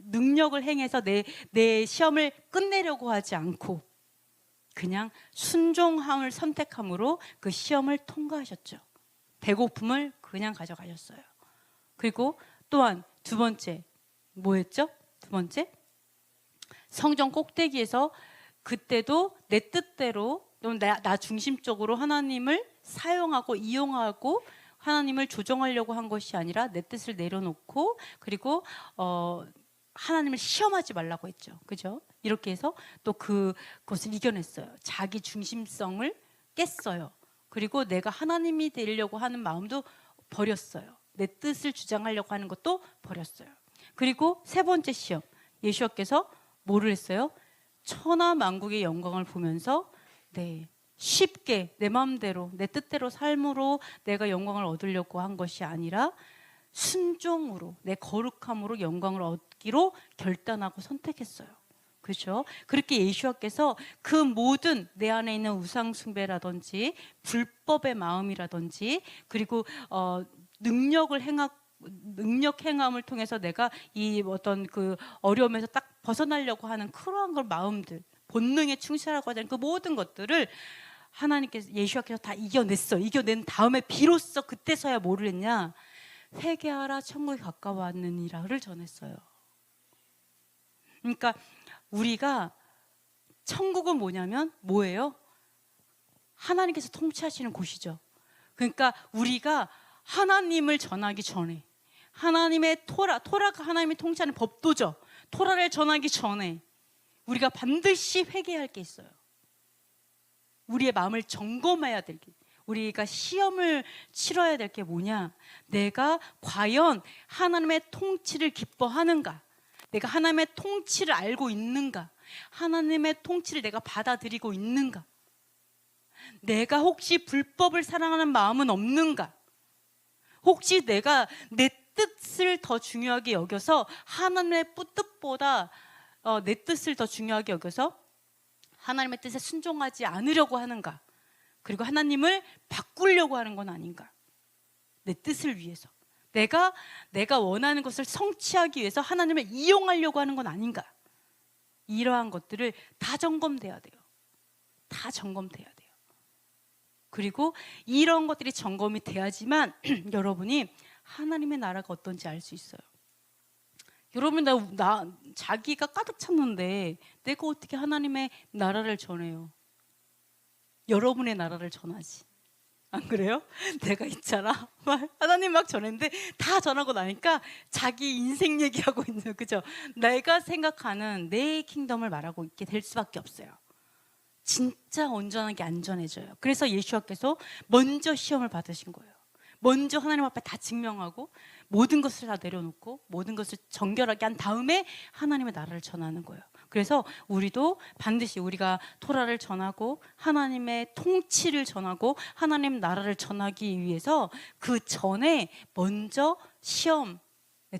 능력을 행해서 내 시험을 끝내려고 하지 않고 그냥 순종함을 선택함으로 그 시험을 통과하셨죠. 배고픔을 그냥 가져가셨어요. 그리고 또한 두 번째 뭐였죠? 두 번째 성전 꼭대기에서 그때도 내 뜻대로 나 중심적으로 하나님을 사용하고 이용하고 하나님을 조정하려고 한 것이 아니라 내 뜻을 내려놓고 그리고 하나님을 시험하지 말라고 했죠. 그죠? 이렇게 해서 또 그것을 이겨냈어요. 자기 중심성을 깼어요. 그리고 내가 하나님이 되려고 하는 마음도 버렸어요. 내 뜻을 주장하려고 하는 것도 버렸어요. 그리고 3번째 시험 예수님께서 뭐를 했어요? 천하만국의 영광을 보면서 쉽게 내 마음대로 내 뜻대로 삶으로 내가 영광을 얻으려고 한 것이 아니라 순종으로 내 거룩함으로 영광을 얻기로 결단하고 선택했어요. 그렇죠? 그렇게 예수님께서 그 모든 내 안에 있는 우상 숭배라든지 불법의 마음이라든지 그리고 능력 행함을 통해서 내가 이 어떤 그 어려움에서 딱 벗어나려고 하는 그러한 걸 마음들, 본능에 충실하고 하는 그 모든 것들을 하나님께서 예수님께서 다 이겨냈어. 이겨낸 다음에 비로소 그때서야 뭐를 했냐? 회개하라 천국이 가까웠느니라를 전했어요. 그러니까 우리가 천국은 뭐예요? 하나님께서 통치하시는 곳이죠. 그러니까 우리가 하나님을 전하기 전에 하나님의 토라가 하나님이 통치하는 법도죠. 토라를 전하기 전에 우리가 반드시 회개할 게 있어요. 우리의 마음을 점검해야 될 게, 우리가 시험을 치러야 될 게 뭐냐? 내가 과연 하나님의 통치를 기뻐하는가? 내가 하나님의 통치를 알고 있는가? 하나님의 통치를 내가 받아들이고 있는가? 내가 혹시 불법을 사랑하는 마음은 없는가? 혹시 내가 내 뜻을 더 중요하게 여겨서 하나님의 뜻보다 내 뜻을 더 중요하게 여겨서 하나님의 뜻에 순종하지 않으려고 하는가? 그리고 하나님을 바꾸려고 하는 건 아닌가? 내 뜻을 위해서 내가 원하는 것을 성취하기 위해서 하나님을 이용하려고 하는 건 아닌가? 이러한 것들을 다 점검돼야 돼요. 다 점검돼야 돼요. 그리고 이런 것들이 점검이 돼야지만 여러분이 하나님의 나라가 어떤지 알 수 있어요. 여러분, 자기가 가득 찼는데 내가 어떻게 하나님의 나라를 전해요? 여러분의 나라를 전하지. 안 그래요? 내가 있잖아. 하나님 막 전했는데 다 전하고 나니까 자기 인생 얘기하고 있는, 그죠? 내가 생각하는 내 킹덤을 말하고 있게 될 수밖에 없어요. 진짜 온전하게 안 전해져요. 그래서 예수와께서 먼저 시험을 받으신 거예요. 먼저 하나님 앞에 다 증명하고 모든 것을 다 내려놓고 모든 것을 정결하게 한 다음에 하나님의 나라를 전하는 거예요. 그래서 우리도 반드시 우리가 토라를 전하고 하나님의 통치를 전하고 하나님 나라를 전하기 위해서 그 전에 먼저 시험에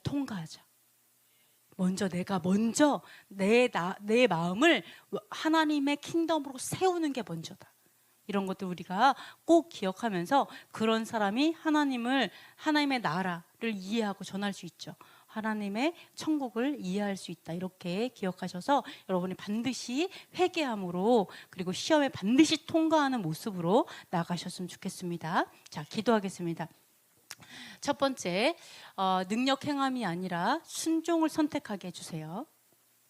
통과하자. 내가 내 마음을 하나님의 킹덤으로 세우는 게 먼저다. 이런 것들 우리가 꼭 기억하면서 그런 사람이 하나님의 나라를 이해하고 전할 수 있죠. 하나님의 천국을 이해할 수 있다. 이렇게 기억하셔서 여러분이 반드시 회개함으로 그리고 시험에 반드시 통과하는 모습으로 나가셨으면 좋겠습니다. 자, 기도하겠습니다. 첫 번째, 능력 행함이 아니라 순종을 선택하게 해주세요.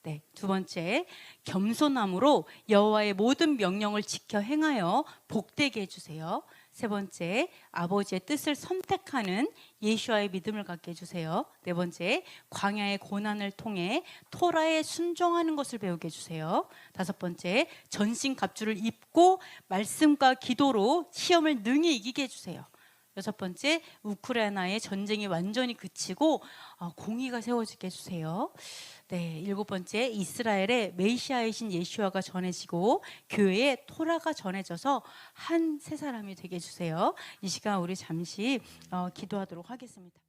네, 두 번째, 겸손함으로 여호와의 모든 명령을 지켜 행하여 복되게 해주세요. 세 번째, 아버지의 뜻을 선택하는 예수와의 믿음을 갖게 해주세요. 네 번째, 광야의 고난을 통해 토라에 순종하는 것을 배우게 해주세요. 다섯 번째, 전신갑주를 입고 말씀과 기도로 시험을 능히 이기게 해주세요. 여섯 번째, 우크라이나의 전쟁이 완전히 그치고 공의가 세워지게 해주세요. 네, 일곱 번째, 이스라엘의 메시아이신 예수아가 전해지고 교회에 토라가 전해져서 한 새 사람이 되게 해주세요. 이 시간 우리 잠시 기도하도록 하겠습니다.